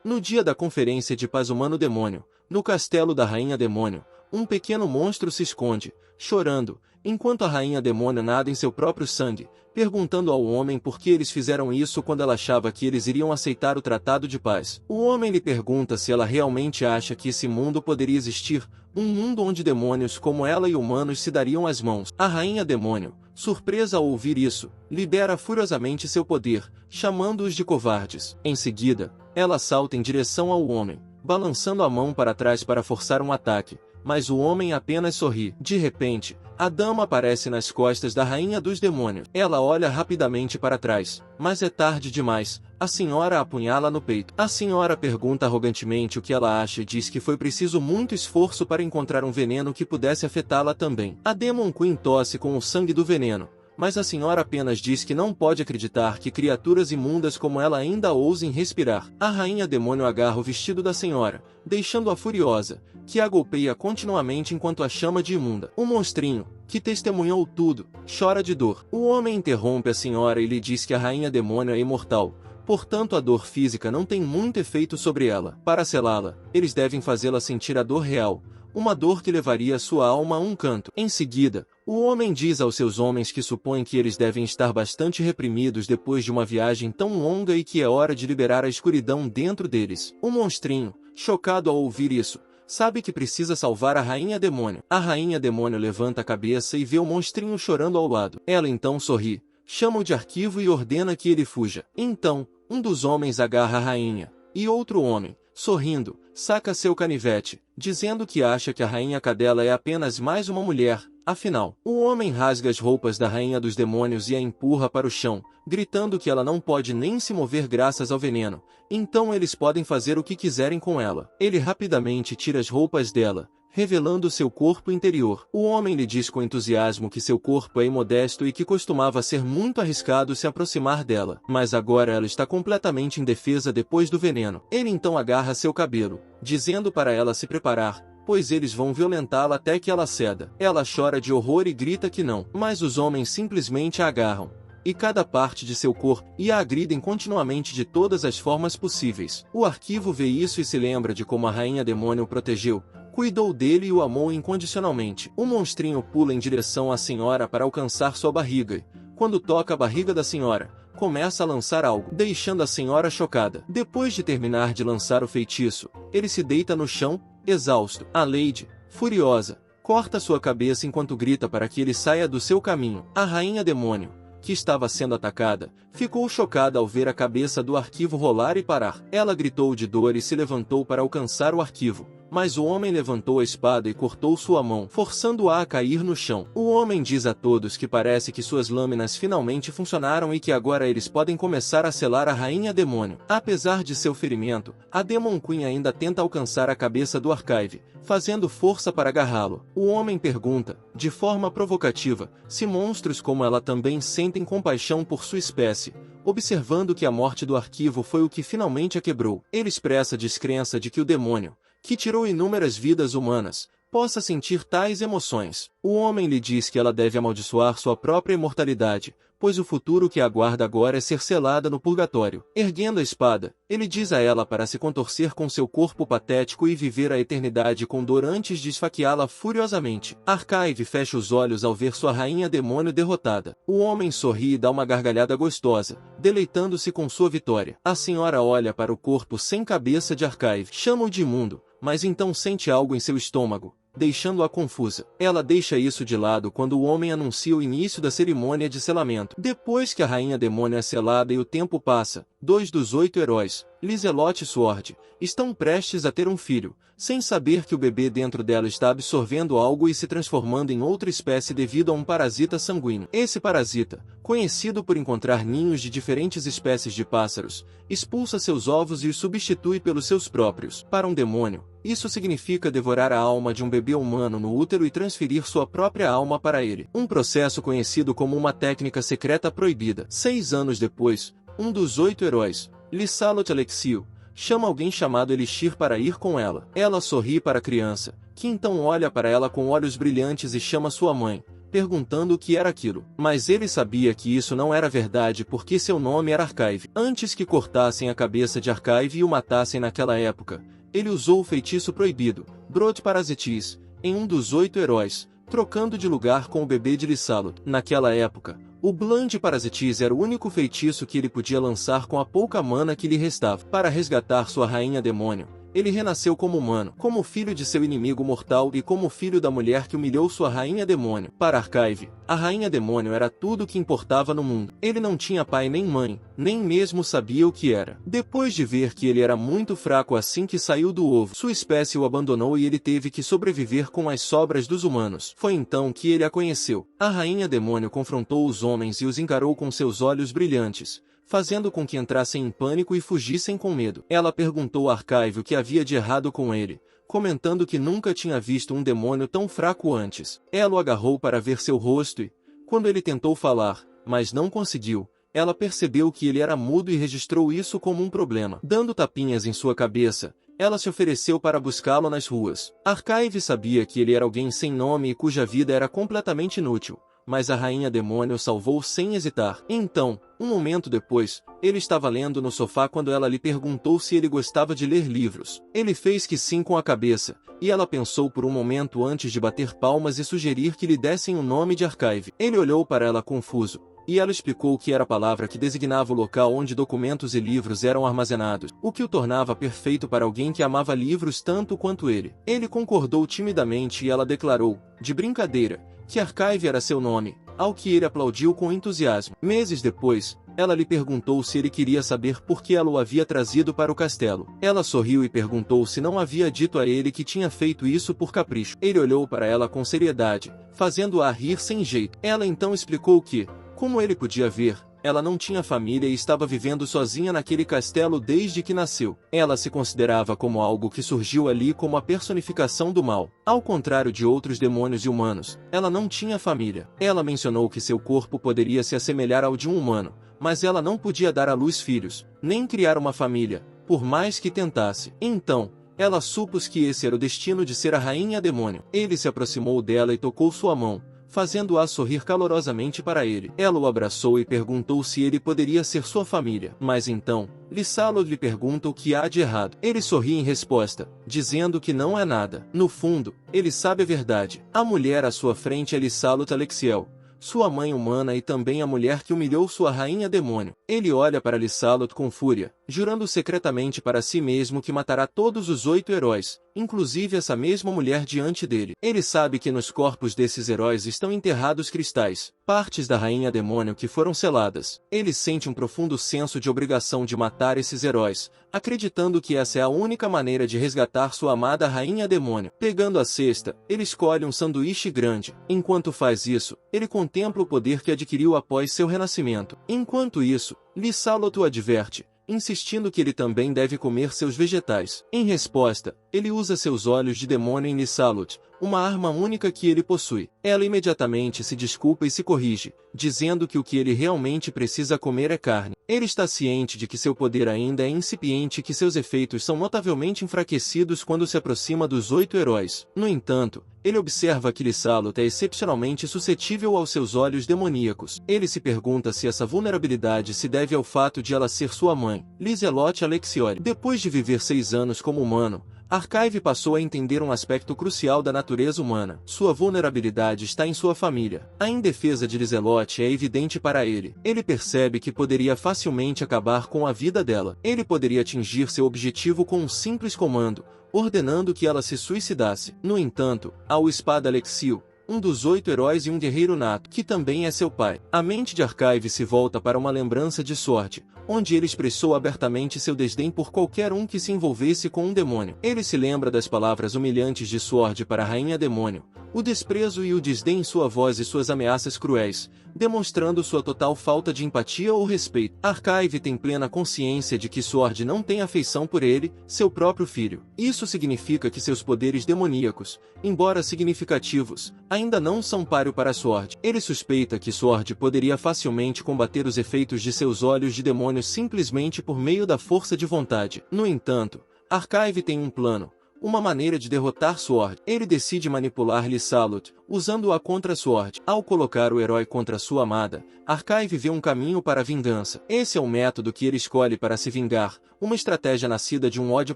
No dia da conferência de paz humano-demônio, no castelo da Rainha Demônio, um pequeno monstro se esconde, chorando, enquanto a Rainha Demônio nada em seu próprio sangue, perguntando ao homem por que eles fizeram isso quando ela achava que eles iriam aceitar o tratado de paz. O homem lhe pergunta se ela realmente acha que esse mundo poderia existir, um mundo onde demônios como ela e humanos se dariam as mãos. A Rainha Demônio, surpresa ao ouvir isso, libera furiosamente seu poder, chamando-os de covardes. Em seguida, ela salta em direção ao homem, balançando a mão para trás para forçar um ataque, mas o homem apenas sorri. De repente, a dama aparece nas costas da Rainha dos Demônios. Ela olha rapidamente para trás, mas é tarde demais. A senhora apunhala no peito. A senhora pergunta arrogantemente o que ela acha e diz que foi preciso muito esforço para encontrar um veneno que pudesse afetá-la também. A Demon Queen tosse com o sangue do veneno, mas a senhora apenas diz que não pode acreditar que criaturas imundas como ela ainda ousem respirar. A Rainha Demônio agarra o vestido da senhora, deixando-a furiosa, que a golpeia continuamente enquanto a chama de imunda. O monstrinho, que testemunhou tudo, chora de dor. O homem interrompe a senhora e lhe diz que a Rainha Demônio é imortal, portanto a dor física não tem muito efeito sobre ela. Para selá-la, eles devem fazê-la sentir a dor real, uma dor que levaria sua alma a um canto. Em seguida, o homem diz aos seus homens que supõe que eles devem estar bastante reprimidos depois de uma viagem tão longa e que é hora de liberar a escuridão dentro deles. O monstrinho, chocado ao ouvir isso, sabe que precisa salvar a Rainha Demônio. A Rainha Demônio levanta a cabeça e vê o monstrinho chorando ao lado. Ela então sorri, chama-o de arquivo e ordena que ele fuja. Então, um dos homens agarra a rainha, e outro homem, sorrindo, saca seu canivete, dizendo que acha que a Rainha Cadela é apenas mais uma mulher. Afinal, o homem rasga as roupas da Rainha dos Demônios e a empurra para o chão, gritando que ela não pode nem se mover graças ao veneno, então eles podem fazer o que quiserem com ela. Ele rapidamente tira as roupas dela, revelando seu corpo interior. O homem lhe diz com entusiasmo que seu corpo é imodesto e que costumava ser muito arriscado se aproximar dela, mas agora ela está completamente indefesa depois do veneno. Ele então agarra seu cabelo, dizendo para ela se preparar, pois eles vão violentá-la até que ela ceda. Ela chora de horror e grita que não, mas os homens simplesmente a agarram, e cada parte de seu corpo, e a agridem continuamente de todas as formas possíveis. O arquivo vê isso e se lembra de como a Rainha Demônio o protegeu, cuidou dele e o amou incondicionalmente. O monstrinho pula em direção à senhora para alcançar sua barriga e, quando toca a barriga da senhora, começa a lançar algo, deixando a senhora chocada. Depois de terminar de lançar o feitiço, ele se deita no chão, exausto. A Lady, furiosa, corta sua cabeça enquanto grita para que ele saia do seu caminho. A Rainha Demônio, que estava sendo atacada, ficou chocada ao ver a cabeça do arquivo rolar e parar. Ela gritou de dor e se levantou para alcançar o arquivo, mas o homem levantou a espada e cortou sua mão, forçando-a a cair no chão. O homem diz a todos que parece que suas lâminas finalmente funcionaram e que agora eles podem começar a selar a Rainha Demônio. Apesar de seu ferimento, a Demon Queen ainda tenta alcançar a cabeça do Archive, fazendo força para agarrá-lo. O homem pergunta, de forma provocativa, se monstros como ela também sentem compaixão por sua espécie, observando que a morte do arquivo foi o que finalmente a quebrou. Ele expressa descrença de que o demônio, que tirou inúmeras vidas humanas, possa sentir tais emoções. O homem lhe diz que ela deve amaldiçoar sua própria imortalidade, pois o futuro que aguarda agora é ser selada no purgatório. Erguendo a espada, ele diz a ela para se contorcer com seu corpo patético e viver a eternidade com dor antes de esfaqueá-la furiosamente. Archive fecha os olhos ao ver sua Rainha Demônio derrotada. O homem sorri e dá uma gargalhada gostosa, deleitando-se com sua vitória. A senhora olha para o corpo sem cabeça de Archive, chama-o de imundo, mas então sente algo em seu estômago, deixando-a confusa. Ela deixa isso de lado quando o homem anuncia o início da cerimônia de selamento. Depois que a Rainha Demônio é selada e o tempo passa, 2 dos 8 heróis, Lizelot e Sword, estão prestes a ter um filho, sem saber que o bebê dentro dela está absorvendo algo e se transformando em outra espécie devido a um parasita sanguíneo. Esse parasita, conhecido por encontrar ninhos de diferentes espécies de pássaros, expulsa seus ovos e os substitui pelos seus próprios. Para um demônio, isso significa devorar a alma de um bebê humano no útero e transferir sua própria alma para ele. Um processo conhecido como uma técnica secreta proibida. 6 anos depois, um dos 8 heróis, Lisalot Alexio, chama alguém chamado Elixir para ir com ela. Ela sorri para a criança, que então olha para ela com olhos brilhantes e chama sua mãe, perguntando o que era aquilo. Mas ele sabia que isso não era verdade porque seu nome era Archive. Antes que cortassem a cabeça de Archive e o matassem naquela época, ele usou o feitiço proibido, Brod Parasites, em um dos 8 heróis, trocando de lugar com o bebê de Lysalut. Naquela época, o Bland Parasites era o único feitiço que ele podia lançar com a pouca mana que lhe restava. Para resgatar sua rainha demônio, ele renasceu como humano, como filho de seu inimigo mortal e como filho da mulher que humilhou sua rainha demônio. Para Archive, a rainha demônio era tudo o que importava no mundo. Ele não tinha pai nem mãe, nem mesmo sabia o que era. Depois de ver que ele era muito fraco assim que saiu do ovo, sua espécie o abandonou e ele teve que sobreviver com as sobras dos humanos. Foi então que ele a conheceu. A rainha demônio confrontou os homens e os encarou com seus olhos brilhantes, fazendo com que entrassem em pânico e fugissem com medo. Ela perguntou a Archive o que havia de errado com ele, comentando que nunca tinha visto um demônio tão fraco antes. Ela o agarrou para ver seu rosto e, quando ele tentou falar, mas não conseguiu, ela percebeu que ele era mudo e registrou isso como um problema. Dando tapinhas em sua cabeça, ela se ofereceu para buscá-lo nas ruas. Archive sabia que ele era alguém sem nome e cuja vida era completamente inútil, mas a rainha demônio o salvou sem hesitar. Então, um momento depois, ele estava lendo no sofá quando ela lhe perguntou se ele gostava de ler livros. Ele fez que sim com a cabeça, e ela pensou por um momento antes de bater palmas e sugerir que lhe dessem o nome de Archive. Ele olhou para ela confuso, e ela explicou que era a palavra que designava o local onde documentos e livros eram armazenados, o que o tornava perfeito para alguém que amava livros tanto quanto ele. Ele concordou timidamente e ela declarou, de brincadeira, que Archive era seu nome, ao que ele aplaudiu com entusiasmo. Meses depois, ela lhe perguntou se ele queria saber por que ela o havia trazido para o castelo. Ela sorriu e perguntou se não havia dito a ele que tinha feito isso por capricho. Ele olhou para ela com seriedade, fazendo-a rir sem jeito. Ela então explicou que, como ele podia ver, ela não tinha família e estava vivendo sozinha naquele castelo desde que nasceu. Ela se considerava como algo que surgiu ali como a personificação do mal. Ao contrário de outros demônios e humanos, ela não tinha família. Ela mencionou que seu corpo poderia se assemelhar ao de um humano, mas ela não podia dar à luz filhos, nem criar uma família, por mais que tentasse. Então, ela supôs que esse era o destino de ser a rainha demônio. Ele se aproximou dela e tocou sua mão, fazendo-a sorrir calorosamente para ele. Ela o abraçou e perguntou se ele poderia ser sua família. Mas então, Lysalut lhe pergunta o que há de errado. Ele sorri em resposta, dizendo que não é nada. No fundo, ele sabe a verdade. A mulher à sua frente é Lysalut Alexiel, sua mãe humana e também a mulher que humilhou sua rainha demônio. Ele olha para Lysalut com fúria, jurando secretamente para si mesmo que matará todos os 8 heróis, inclusive essa mesma mulher diante dele. Ele sabe que nos corpos desses heróis estão enterrados cristais, partes da rainha demônio que foram seladas. Ele sente um profundo senso de obrigação de matar esses heróis, acreditando que essa é a única maneira de resgatar sua amada rainha demônio. Pegando a cesta, ele escolhe um sanduíche grande. Enquanto faz isso, ele contempla o poder que adquiriu após seu renascimento. Enquanto isso, Lysalut o adverte, insistindo que ele também deve comer seus vegetais. Em resposta, ele usa seus olhos de demônio em Lysalut, uma arma única que ele possui. Ela imediatamente se desculpa e se corrige, dizendo que o que ele realmente precisa comer é carne. Ele está ciente de que seu poder ainda é incipiente e que seus efeitos são notavelmente enfraquecidos quando se aproxima dos 8 heróis. No entanto, ele observa que Lysalut é excepcionalmente suscetível aos seus olhos demoníacos. Ele se pergunta se essa vulnerabilidade se deve ao fato de ela ser sua mãe, Lysalut Alexioli. Depois de viver 6 anos como humano, Archive passou a entender um aspecto crucial da natureza humana. Sua vulnerabilidade está em sua família. A indefesa de Lysalut é evidente para ele. Ele percebe que poderia facilmente acabar com a vida dela. Ele poderia atingir seu objetivo com um simples comando, ordenando que ela se suicidasse. No entanto, há o Espada Alexio, um dos 8 heróis e um guerreiro nato, que também é seu pai. A mente de Archive se volta para uma lembrança de Sword, onde ele expressou abertamente seu desdém por qualquer um que se envolvesse com um demônio. Ele se lembra das palavras humilhantes de Sword para a rainha demônio, o desprezo e o desdém em sua voz e suas ameaças cruéis, demonstrando sua total falta de empatia ou respeito. Archive tem plena consciência de que Sword não tem afeição por ele, seu próprio filho. Isso significa que seus poderes demoníacos, embora significativos, ainda não são páreo para Sword. Ele suspeita que Sword poderia facilmente combater os efeitos de seus olhos de demônio simplesmente por meio da força de vontade. No entanto, Archive tem um plano, uma maneira de derrotar Sword. Ele decide manipular Lysalut, usando-a contra Sword. Ao colocar o herói contra sua amada, Archive vê um caminho para a vingança. Esse é o método que ele escolhe para se vingar, uma estratégia nascida de um ódio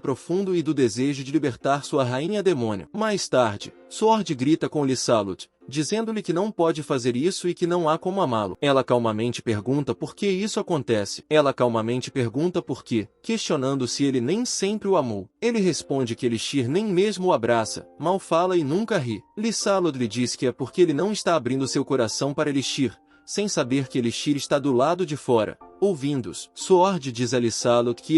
profundo e do desejo de libertar sua rainha demônio. Mais tarde, Sword grita com Lysalut, dizendo-lhe que não pode fazer isso e que não há como amá-lo. Ela calmamente pergunta por que isso acontece. Questionando se ele nem sempre o amou. Ele responde que Elixir nem mesmo o abraça, mal fala e nunca ri. Lysalut lhe diz que é porque ele não está abrindo seu coração para Elixir, sem saber que Elixir está do lado de fora, ouvindo-os. Sword diz a Lysalut que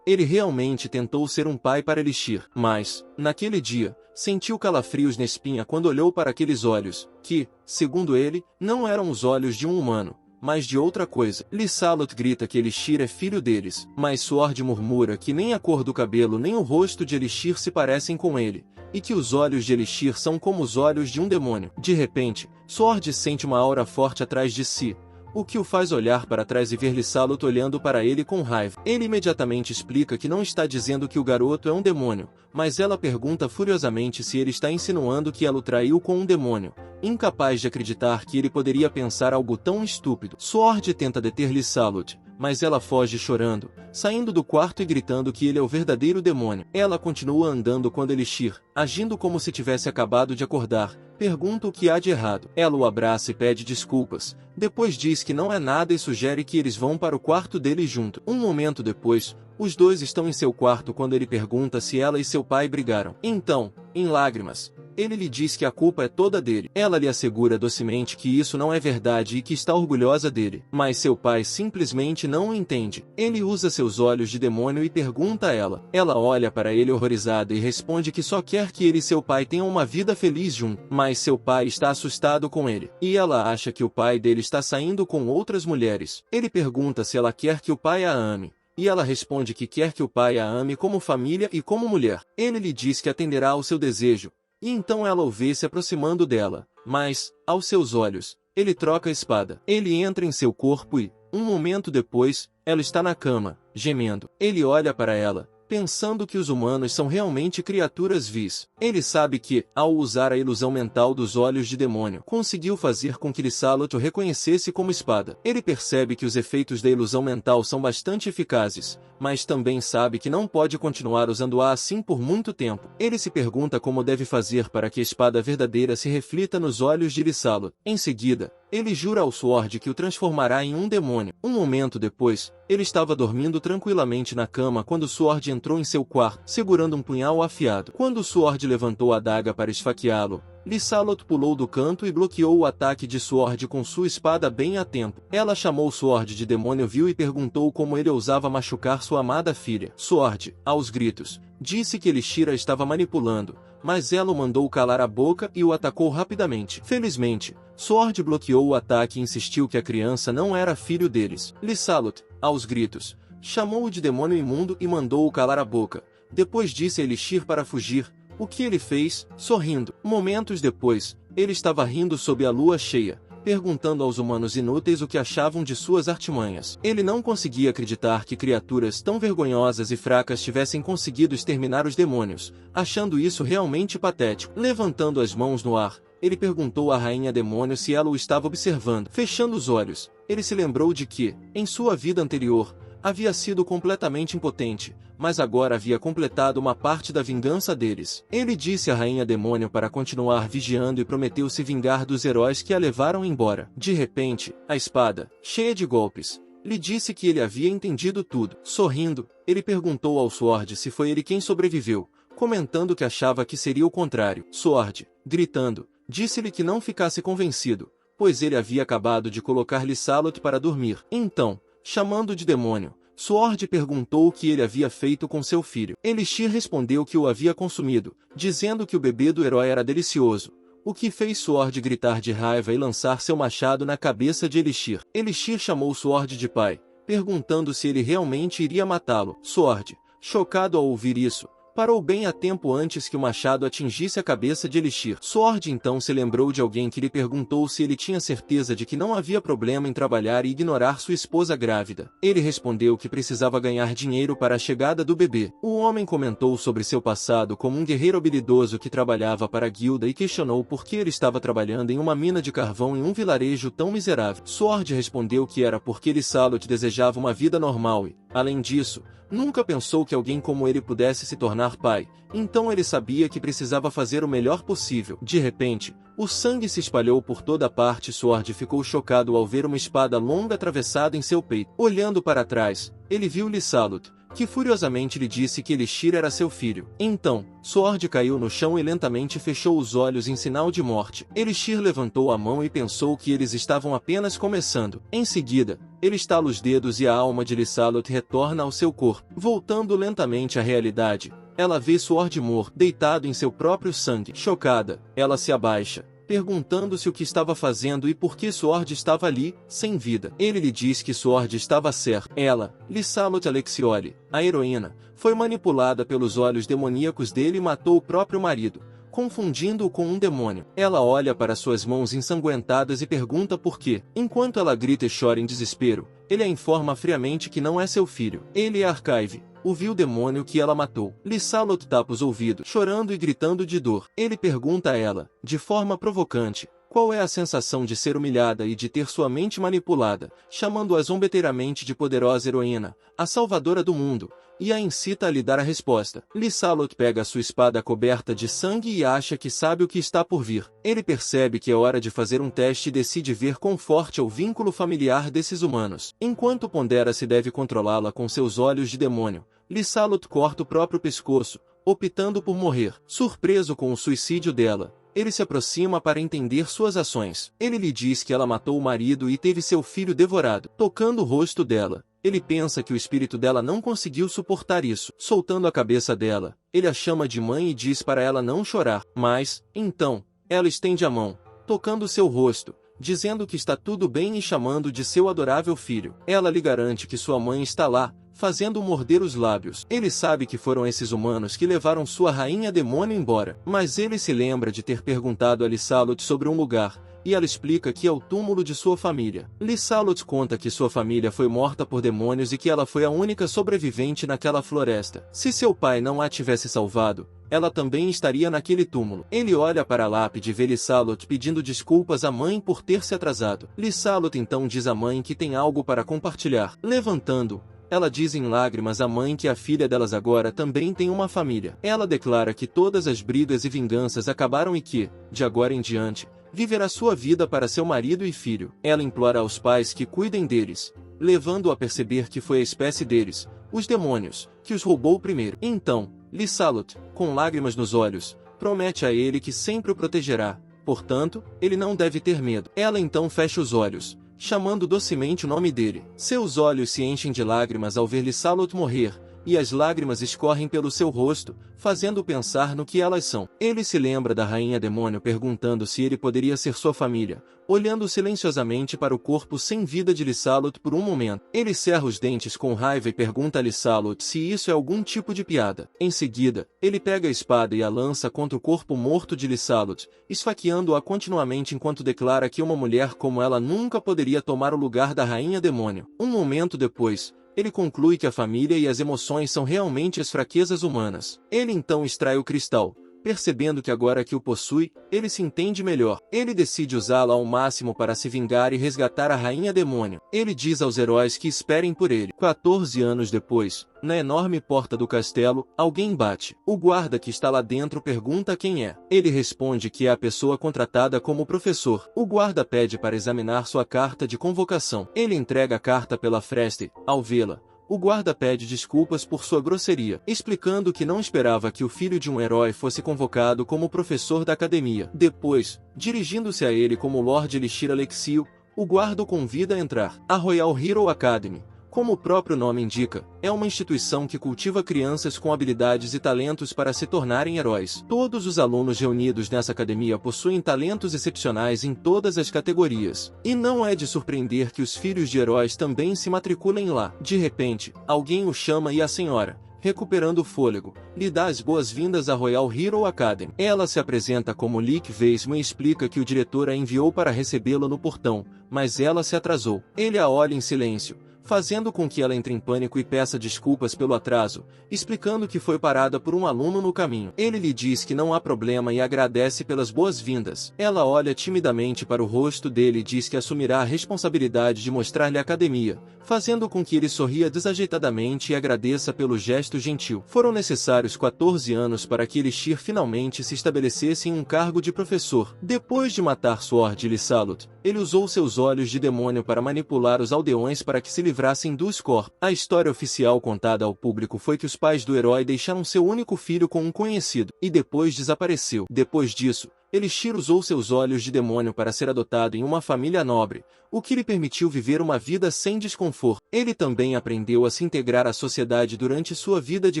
ele realmente tentou ser um pai para Elixir, mas, naquele dia, sentiu calafrios na espinha quando olhou para aqueles olhos, que, segundo ele, não eram os olhos de um humano, mas de outra coisa. Lysalut grita que Elixir é filho deles, mas Sword murmura que nem a cor do cabelo nem o rosto de Elixir se parecem com ele, e que os olhos de Elixir são como os olhos de um demônio. De repente, Sword sente uma aura forte atrás de si, o que o faz olhar para trás e ver Lysalut olhando para ele com raiva. Ele imediatamente explica que não está dizendo que o garoto é um demônio, mas ela pergunta furiosamente se ele está insinuando que ela o traiu com um demônio, incapaz de acreditar que ele poderia pensar algo tão estúpido. Sword tenta deter Lysalut, mas ela foge chorando, saindo do quarto e gritando que ele é o verdadeiro demônio. Ela continua andando quando Elixir, agindo como se tivesse acabado de acordar, pergunta o que há de errado. Ela o abraça e pede desculpas, depois diz que não é nada e sugere que eles vão para o quarto dele junto. Um momento depois, os dois estão em seu quarto quando ele pergunta se ela e seu pai brigaram. Então, em lágrimas, ele lhe diz que a culpa é toda dele. Ela lhe assegura docemente que isso não é verdade e que está orgulhosa dele. Mas seu pai simplesmente não o entende. Ele usa seus olhos de demônio e pergunta a ela. Ela olha para ele horrorizada e responde que só quer que ele e seu pai tenham uma vida feliz juntos. Mas seu pai está assustado com ele. E ela acha que o pai dele está saindo com outras mulheres. Ele pergunta se ela quer que o pai a ame. E ela responde que quer que o pai a ame como família e como mulher. Ele lhe diz que atenderá ao seu desejo. E então ela o vê se aproximando dela, mas, aos seus olhos, ele troca a espada. Ele entra em seu corpo e, um momento depois, ela está na cama, gemendo. Ele olha para ela, pensando que os humanos são realmente criaturas vis. Ele sabe que, ao usar a ilusão mental dos olhos de demônio, conseguiu fazer com que Lysalut o reconhecesse como espada. Ele percebe que os efeitos da ilusão mental são bastante eficazes, mas também sabe que não pode continuar usando-a assim por muito tempo. Ele se pergunta como deve fazer para que a espada verdadeira se reflita nos olhos de Lysalut. Em seguida, ele jura ao Sword que o transformará em um demônio. Um momento depois, ele estava dormindo tranquilamente na cama quando Sword entrou em seu quarto, segurando um punhal afiado. Quando Sword levantou a adaga para esfaqueá-lo, Lysalut pulou do canto e bloqueou o ataque de Sword com sua espada bem a tempo. Ela chamou Sword de demônio vil e perguntou como ele ousava machucar sua amada filha. Sword, aos gritos, disse que Elixir a estava manipulando, mas ela o mandou calar a boca e o atacou rapidamente. Felizmente, Sword bloqueou o ataque e insistiu que a criança não era filho deles. Lysalut, aos gritos, chamou-o de demônio imundo e mandou-o calar a boca. Depois disse a Elixir para fugir, o que ele fez, sorrindo. Momentos depois, ele estava rindo sob a lua cheia, perguntando aos humanos inúteis o que achavam de suas artimanhas. Ele não conseguia acreditar que criaturas tão vergonhosas e fracas tivessem conseguido exterminar os demônios, achando isso realmente patético. Levantando as mãos no ar, ele perguntou à rainha demônio se ela o estava observando. Fechando os olhos, ele se lembrou de que, em sua vida anterior, havia sido completamente impotente, mas agora havia completado uma parte da vingança deles. Ele disse à rainha demônio para continuar vigiando e prometeu se vingar dos heróis que a levaram embora. De repente, a espada, cheia de golpes, lhe disse que ele havia entendido tudo. Sorrindo, ele perguntou ao Sword se foi ele quem sobreviveu, comentando que achava que seria o contrário. Sword, gritando, disse-lhe que não ficasse convencido, pois ele havia acabado de colocar Lysalut para dormir. Então, chamando de demônio, Sword perguntou o que ele havia feito com seu filho. Elixir respondeu que o havia consumido, dizendo que o bebê do herói era delicioso, o que fez Sword gritar de raiva e lançar seu machado na cabeça de Elixir. Elixir chamou Sword de pai, perguntando se ele realmente iria matá-lo. Sword, chocado ao ouvir isso, Parou bem a tempo antes que o machado atingisse a cabeça de Elixir. Sword então se lembrou de alguém que lhe perguntou se ele tinha certeza de que não havia problema em trabalhar e ignorar sua esposa grávida. Ele respondeu que precisava ganhar dinheiro para a chegada do bebê. O homem comentou sobre seu passado como um guerreiro habilidoso que trabalhava para a guilda e questionou por que ele estava trabalhando em uma mina de carvão em um vilarejo tão miserável. Sword respondeu que era porque Lysalut desejava uma vida normal e, além disso, nunca pensou que alguém como ele pudesse se tornar pai, então ele sabia que precisava fazer o melhor possível. De repente, o sangue se espalhou por toda parte e Sword ficou chocado ao ver uma espada longa atravessada em seu peito. Olhando para trás, ele viu Lysalut, que furiosamente lhe disse que Elixir era seu filho. Então, Sword caiu no chão e lentamente fechou os olhos em sinal de morte. Elixir levantou a mão e pensou que eles estavam apenas começando. Em seguida, ele estala os dedos e a alma de Lysalut retorna ao seu corpo. Voltando lentamente à realidade, ela vê Sword morto, deitado em seu próprio sangue. Chocada, ela se abaixa, perguntando-se o que estava fazendo e por que Sword estava ali, sem vida. Ele lhe diz que Sword estava certo. Ela, Lysalut Alexioli, a heroína, foi manipulada pelos olhos demoníacos dele e matou o próprio marido, confundindo-o com um demônio. Ela olha para suas mãos ensanguentadas e pergunta por quê. Enquanto ela grita e chora em desespero, ele a informa friamente que não é seu filho. Ele é Archive, o vil demônio que ela matou. Lysalut tapa os ouvidos, chorando e gritando de dor. Ele pergunta a ela, de forma provocante, qual é a sensação de ser humilhada e de ter sua mente manipulada, chamando-a zombeteiramente de poderosa heroína, a salvadora do mundo, e a incita a lhe dar a resposta. Lysalut pega a sua espada coberta de sangue e acha que sabe o que está por vir. Ele percebe que é hora de fazer um teste e decide ver quão forte é o vínculo familiar desses humanos. Enquanto pondera se deve controlá-la com seus olhos de demônio, Lysalut corta o próprio pescoço, optando por morrer. Surpreso com o suicídio dela, ele se aproxima para entender suas ações. Ele lhe diz que ela matou o marido e teve seu filho devorado. Tocando o rosto dela, ele pensa que o espírito dela não conseguiu suportar isso. Soltando a cabeça dela, ele a chama de mãe e diz para ela não chorar. Mas, então, ela estende a mão, tocando seu rosto, dizendo que está tudo bem e chamando de seu adorável filho. Ela lhe garante que sua mãe está lá, fazendo-o morder os lábios. Ele sabe que foram esses humanos que levaram sua rainha demônio embora. Mas ele se lembra de ter perguntado a Lysalut sobre um lugar, e ela explica que é o túmulo de sua família. Lysalut conta que sua família foi morta por demônios e que ela foi a única sobrevivente naquela floresta. Se seu pai não a tivesse salvado, ela também estaria naquele túmulo. Ele olha para a lápide e vê Lysalut pedindo desculpas à mãe por ter se atrasado. Lysalut então diz à mãe que tem algo para compartilhar. Levantando, ela diz em lágrimas à mãe que a filha delas agora também tem uma família. Ela declara que todas as brigas e vinganças acabaram e que, de agora em diante, viverá sua vida para seu marido e filho. Ela implora aos pais que cuidem deles, levando-o a perceber que foi a espécie deles, os demônios, que os roubou primeiro. Então, Lysalut, com lágrimas nos olhos, promete a ele que sempre o protegerá. Portanto, ele não deve ter medo. Ela então fecha os olhos, chamando docemente o nome dele. Seus olhos se enchem de lágrimas ao ver Lysalut morrer, e as lágrimas escorrem pelo seu rosto, fazendo pensar no que elas são. Ele se lembra da rainha demônio perguntando se ele poderia ser sua família, olhando silenciosamente para o corpo sem vida de Lysalut por um momento. Ele cerra os dentes com raiva e pergunta a Lysalut se isso é algum tipo de piada. Em seguida, ele pega a espada e a lança contra o corpo morto de Lysalut, esfaqueando-a continuamente enquanto declara que uma mulher como ela nunca poderia tomar o lugar da rainha demônio. Um momento depois, ele conclui que a família e as emoções são realmente as fraquezas humanas. Ele então extrai o cristal, percebendo que agora que o possui, ele se entende melhor. Ele decide usá-lo ao máximo para se vingar e resgatar a rainha demônio. Ele diz aos heróis que esperem por ele. 14 anos depois, na enorme porta do castelo, alguém bate. O guarda que está lá dentro pergunta quem é. Ele responde que é a pessoa contratada como professor. O guarda pede para examinar sua carta de convocação. Ele entrega a carta pela fresta. Ao vê-la, o guarda pede desculpas por sua grosseria, explicando que não esperava que o filho de um herói fosse convocado como professor da academia. Depois, dirigindo-se a ele como Lord Elixir Alexio, o guarda o convida a entrar. A Royal Hero Academy, como o próprio nome indica, é uma instituição que cultiva crianças com habilidades e talentos para se tornarem heróis. Todos os alunos reunidos nessa academia possuem talentos excepcionais em todas as categorias. E não é de surpreender que os filhos de heróis também se matriculem lá. De repente, alguém o chama e a senhora, recuperando o fôlego, lhe dá as boas-vindas à Royal Hero Academy. Ela se apresenta como Lick Weissman e explica que o diretor a enviou para recebê-la no portão, mas ela se atrasou. Ele a olha em silêncio, fazendo com que ela entre em pânico e peça desculpas pelo atraso, explicando que foi parada por um aluno no caminho. Ele lhe diz que não há problema e agradece pelas boas-vindas. Ela olha timidamente para o rosto dele e diz que assumirá a responsabilidade de mostrar-lhe a academia, fazendo com que ele sorria desajeitadamente e agradeça pelo gesto gentil. Foram necessários 14 anos para que Elixir finalmente se estabelecesse em um cargo de professor. Depois de matar Sword e Lysalut, ele usou seus olhos de demônio para manipular os aldeões para que se livrassem dos corpos. A história oficial contada ao público foi que os pais do herói deixaram seu único filho com um conhecido, e depois desapareceu. Depois disso, Elixir usou seus olhos de demônio para ser adotado em uma família nobre, o que lhe permitiu viver uma vida sem desconforto. Ele também aprendeu a se integrar à sociedade durante sua vida de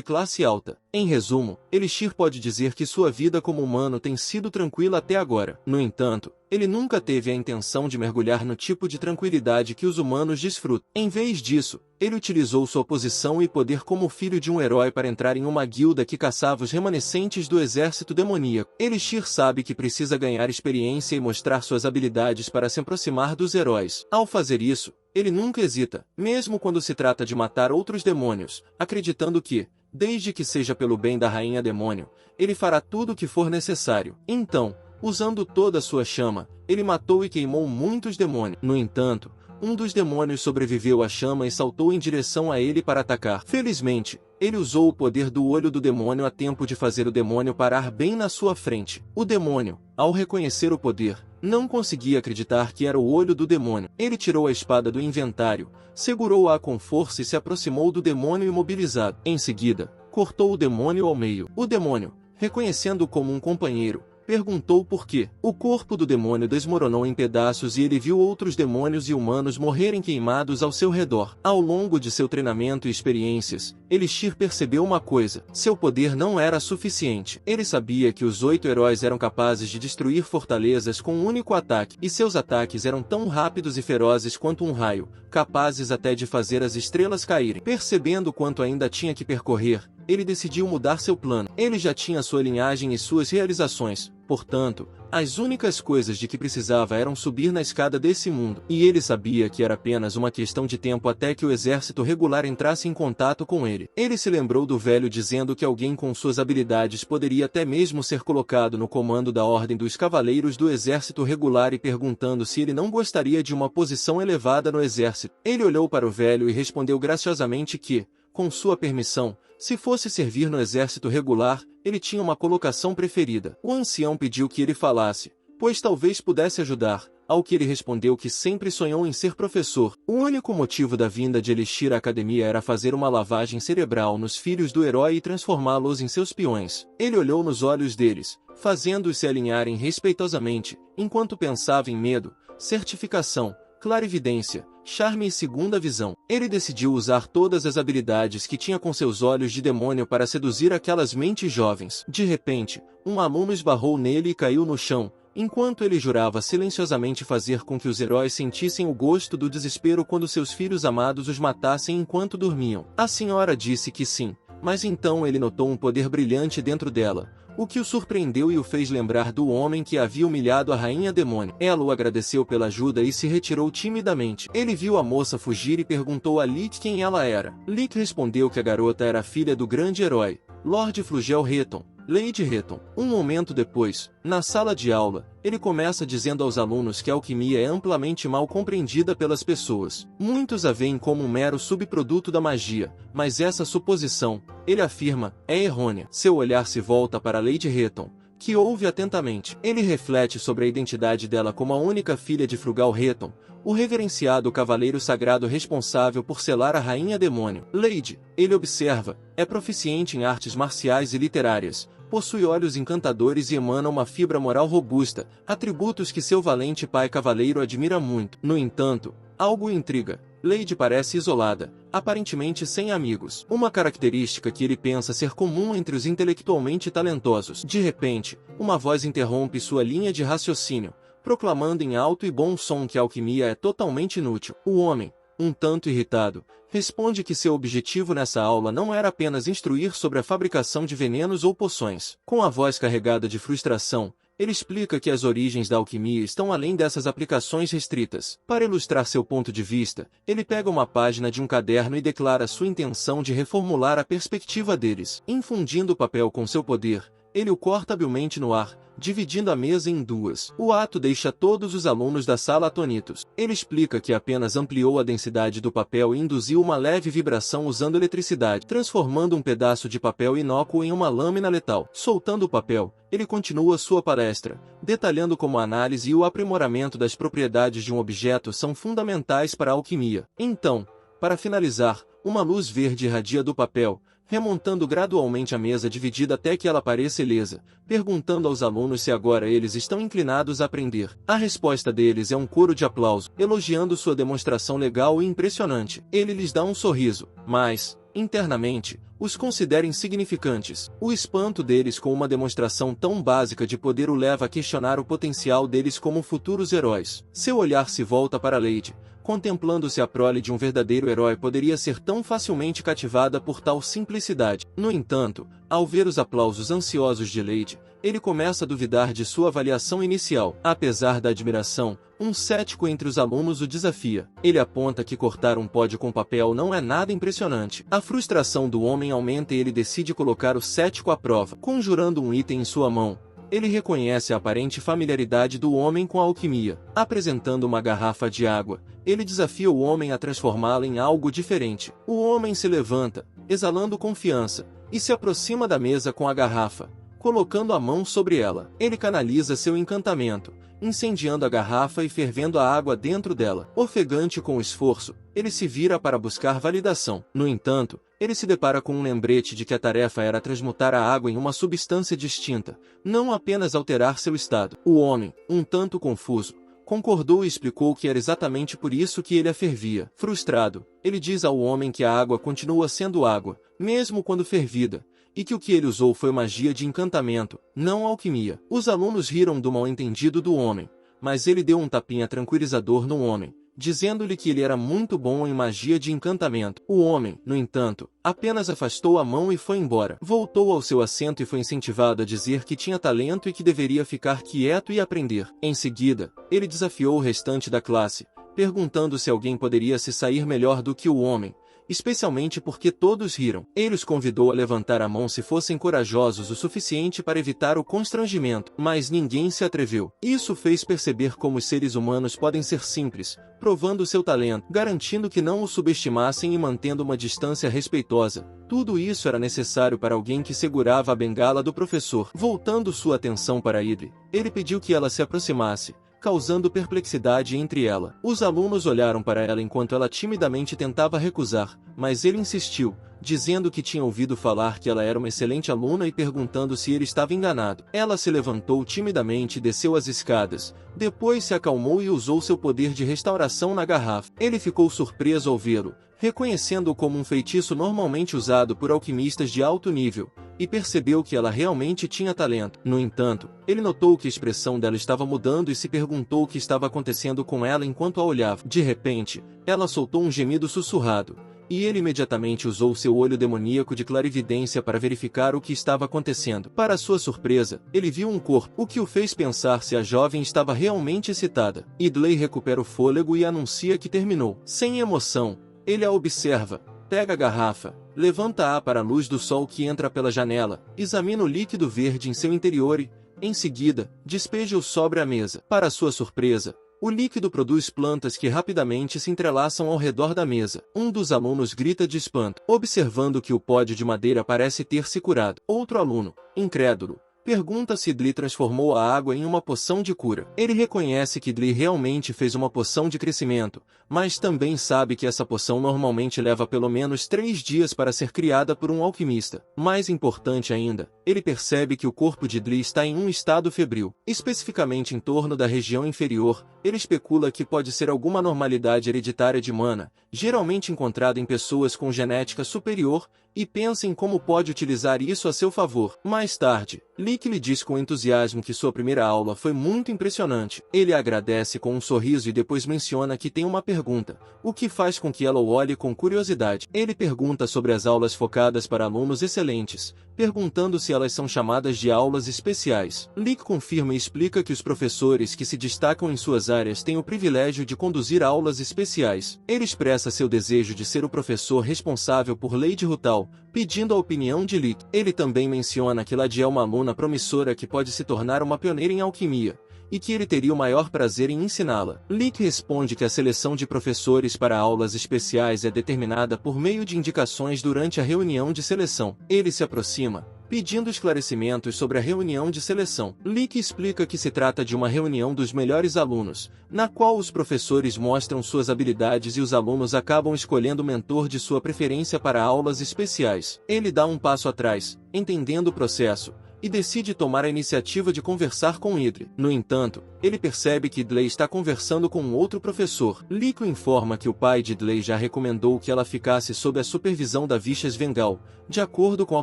classe alta. Em resumo, Elixir pode dizer que sua vida como humano tem sido tranquila até agora. No entanto, ele nunca teve a intenção de mergulhar no tipo de tranquilidade que os humanos desfrutam. Em vez disso, ele utilizou sua posição e poder como filho de um herói para entrar em uma guilda que caçava os remanescentes do exército demoníaco. Elixir sabe que precisa ganhar experiência e mostrar suas habilidades para se aproximar dos heróis. Ao fazer isso, ele nunca hesita, mesmo quando se trata de matar outros demônios, acreditando que, desde que seja pelo bem da Rainha Demônio, ele fará tudo o que for necessário. Então, usando toda a sua chama, ele matou e queimou muitos demônios. No entanto, um dos demônios sobreviveu à chama e saltou em direção a ele para atacar. Felizmente, ele usou o poder do olho do demônio a tempo de fazer o demônio parar bem na sua frente. O demônio, ao reconhecer o poder, não conseguia acreditar que era o olho do demônio. Ele tirou a espada do inventário, segurou-a com força e se aproximou do demônio imobilizado. Em seguida, cortou o demônio ao meio. O demônio, reconhecendo-o como um companheiro, perguntou por quê. O corpo do demônio desmoronou em pedaços e ele viu outros demônios e humanos morrerem queimados ao seu redor. Ao longo de seu treinamento e experiências, Elixir percebeu uma coisa: seu poder não era suficiente. Ele sabia que os 8 heróis eram capazes de destruir fortalezas com um único ataque, e seus ataques eram tão rápidos e ferozes quanto um raio, capazes até de fazer as estrelas caírem. Percebendo quanto ainda tinha que percorrer, ele decidiu mudar seu plano. Ele já tinha sua linhagem e suas realizações, portanto, as únicas coisas de que precisava eram subir na escada desse mundo. E ele sabia que era apenas uma questão de tempo até que o exército regular entrasse em contato com ele. Ele se lembrou do velho dizendo que alguém com suas habilidades poderia até mesmo ser colocado no comando da Ordem dos Cavaleiros do Exército Regular e perguntando se ele não gostaria de uma posição elevada no exército. Ele olhou para o velho e respondeu graciosamente que, com sua permissão, se fosse servir no exército regular, ele tinha uma colocação preferida. O ancião pediu que ele falasse, pois talvez pudesse ajudar, ao que ele respondeu que sempre sonhou em ser professor. O único motivo da vinda de Elixir à academia era fazer uma lavagem cerebral nos filhos do herói e transformá-los em seus peões. Ele olhou nos olhos deles, fazendo-os se alinharem respeitosamente, enquanto pensava em medo, certificação, clarividência, charme e segunda visão. Ele decidiu usar todas as habilidades que tinha com seus olhos de demônio para seduzir aquelas mentes jovens. De repente, um aluno esbarrou nele e caiu no chão, enquanto ele jurava silenciosamente fazer com que os heróis sentissem o gosto do desespero quando seus filhos amados os matassem enquanto dormiam. A senhora disse que sim, mas então ele notou um poder brilhante dentro dela, o que o surpreendeu e o fez lembrar do homem que havia humilhado a Rainha Demônio. Ela o agradeceu pela ajuda e se retirou timidamente. Ele viu a moça fugir e perguntou a Lick quem ela era. Lick respondeu que a garota era filha do grande herói, Lord Flugel Retton, Lady Retton. Um momento depois, na sala de aula, ele começa dizendo aos alunos que a alquimia é amplamente mal compreendida pelas pessoas. Muitos a veem como um mero subproduto da magia, mas essa suposição, ele afirma, é errônea. Seu olhar se volta para Lady Retton, que ouve atentamente. Ele reflete sobre a identidade dela como a única filha de Frugal Retton, o reverenciado cavaleiro sagrado responsável por selar a Rainha Demônio. Lady, ele observa, é proficiente em artes marciais e literárias, possui olhos encantadores e emana uma fibra moral robusta, atributos que seu valente pai cavaleiro admira muito. No entanto, algo o intriga. Lady parece isolada, aparentemente sem amigos. Uma característica que ele pensa ser comum entre os intelectualmente talentosos. De repente, uma voz interrompe sua linha de raciocínio, proclamando em alto e bom som que a alquimia é totalmente inútil. O homem, um tanto irritado, responde que seu objetivo nessa aula não era apenas instruir sobre a fabricação de venenos ou poções. Com a voz carregada de frustração, ele explica que as origens da alquimia estão além dessas aplicações restritas. Para ilustrar seu ponto de vista, ele pega uma página de um caderno e declara sua intenção de reformular a perspectiva deles. Infundindo o papel com seu poder, ele o corta habilmente no ar, dividindo a mesa em duas. O ato deixa todos os alunos da sala atônitos. Ele explica que apenas ampliou a densidade do papel e induziu uma leve vibração usando eletricidade, transformando um pedaço de papel inócuo em uma lâmina letal. Soltando o papel, ele continua sua palestra, detalhando como a análise e o aprimoramento das propriedades de um objeto são fundamentais para a alquimia. Então, para finalizar, uma luz verde irradia do papel, remontando gradualmente a mesa dividida até que ela pareça ilesa, perguntando aos alunos se agora eles estão inclinados a aprender. A resposta deles é um coro de aplauso, elogiando sua demonstração legal e impressionante. Ele lhes dá um sorriso, mas, internamente, os considera insignificantes. O espanto deles com uma demonstração tão básica de poder o leva a questionar o potencial deles como futuros heróis. Seu olhar se volta para Lady, contemplando se a prole de um verdadeiro herói poderia ser tão facilmente cativada por tal simplicidade. No entanto, ao ver os aplausos ansiosos de Lady, ele começa a duvidar de sua avaliação inicial. Apesar da admiração, um cético entre os alunos o desafia. Ele aponta que cortar um pódio com papel não é nada impressionante. A frustração do homem aumenta e ele decide colocar o cético à prova. Conjurando um item em sua mão, ele reconhece a aparente familiaridade do homem com a alquimia. Apresentando uma garrafa de água, ele desafia o homem a transformá-la em algo diferente. O homem se levanta, exalando confiança, e se aproxima da mesa com a garrafa, colocando a mão sobre ela. Ele canaliza seu encantamento, incendiando a garrafa e fervendo a água dentro dela. Ofegante com o esforço, ele se vira para buscar validação. No entanto, ele se depara com um lembrete de que a tarefa era transmutar a água em uma substância distinta, não apenas alterar seu estado. O homem, um tanto confuso, concordou e explicou que era exatamente por isso que ele a fervia. Frustrado, ele diz ao homem que a água continua sendo água, mesmo quando fervida, e que o que ele usou foi magia de encantamento, não alquimia. Os alunos riram do mal-entendido do homem, mas ele deu um tapinha tranquilizador no homem, dizendo-lhe que ele era muito bom em magia de encantamento. O homem, no entanto, apenas afastou a mão e foi embora. Voltou ao seu assento e foi incentivado a dizer que tinha talento e que deveria ficar quieto e aprender. Em seguida, ele desafiou o restante da classe, perguntando se alguém poderia se sair melhor do que o homem, especialmente porque todos riram. Ele os convidou a levantar a mão se fossem corajosos o suficiente para evitar o constrangimento, mas ninguém se atreveu. Isso fez perceber como os seres humanos podem ser simples, provando seu talento, garantindo que não o subestimassem e mantendo uma distância respeitosa. Tudo isso era necessário para alguém que segurava a bengala do professor. Voltando sua atenção para Idri, ele pediu que ela se aproximasse, causando perplexidade entre ela. Os alunos olharam para ela enquanto ela timidamente tentava recusar, mas ele insistiu, dizendo que tinha ouvido falar que ela era uma excelente aluna e perguntando se ele estava enganado. Ela se levantou timidamente e desceu as escadas, depois se acalmou e usou seu poder de restauração na garrafa. Ele ficou surpreso ao vê-lo, reconhecendo-o como um feitiço normalmente usado por alquimistas de alto nível, e percebeu que ela realmente tinha talento. No entanto, ele notou que a expressão dela estava mudando e se perguntou o que estava acontecendo com ela enquanto a olhava. De repente, ela soltou um gemido sussurrado, e ele imediatamente usou seu olho demoníaco de clarividência para verificar o que estava acontecendo. Para sua surpresa, ele viu um corpo, o que o fez pensar se a jovem estava realmente excitada. Idley recupera o fôlego e anuncia que terminou. Sem emoção, ele a observa, pega a garrafa, levanta-a para a luz do sol que entra pela janela, examina o líquido verde em seu interior e, em seguida, despeja-o sobre a mesa. Para sua surpresa, o líquido produz plantas que rapidamente se entrelaçam ao redor da mesa. Um dos alunos grita de espanto, observando que o pódio de madeira parece ter se curado. Outro aluno, incrédulo, pergunta se Idli transformou a água em uma poção de cura. Ele reconhece que Idli realmente fez uma poção de crescimento, mas também sabe que essa poção normalmente leva pelo menos 3 dias para ser criada por um alquimista. Mais importante ainda, ele percebe que o corpo de Idli está em um estado febril, especificamente em torno da região inferior. Ele especula que pode ser alguma anormalidade hereditária de mana, geralmente encontrado em pessoas com genética superior, e pensa em como pode utilizar isso a seu favor. Mais tarde, Lick lhe diz com entusiasmo que sua primeira aula foi muito impressionante. Ele agradece com um sorriso e depois menciona que tem uma pergunta, o que faz com que ela o olhe com curiosidade. Ele pergunta sobre as aulas focadas para alunos excelentes, perguntando se elas são chamadas de aulas especiais. Lick confirma e explica que os professores que se destacam em suas áreas têm o privilégio de conduzir aulas especiais. Ele expressa seu desejo de ser o professor responsável por Lady Rutal, pedindo a opinião de Lick. Ele também menciona que Lady é uma aluna promissora que pode se tornar uma pioneira em alquimia, e que ele teria o maior prazer em ensiná-la. Lick responde que a seleção de professores para aulas especiais é determinada por meio de indicações durante a reunião de seleção. Ele se aproxima, pedindo esclarecimentos sobre a reunião de seleção. Lick explica que se trata de uma reunião dos melhores alunos, na qual os professores mostram suas habilidades e os alunos acabam escolhendo o mentor de sua preferência para aulas especiais. Ele dá um passo atrás, entendendo o processo, e decide tomar a iniciativa de conversar com Idri. No entanto, ele percebe que Idley está conversando com um outro professor. Lick o informa que o pai de Idley já recomendou que ela ficasse sob a supervisão da Vishas Vengal, de acordo com a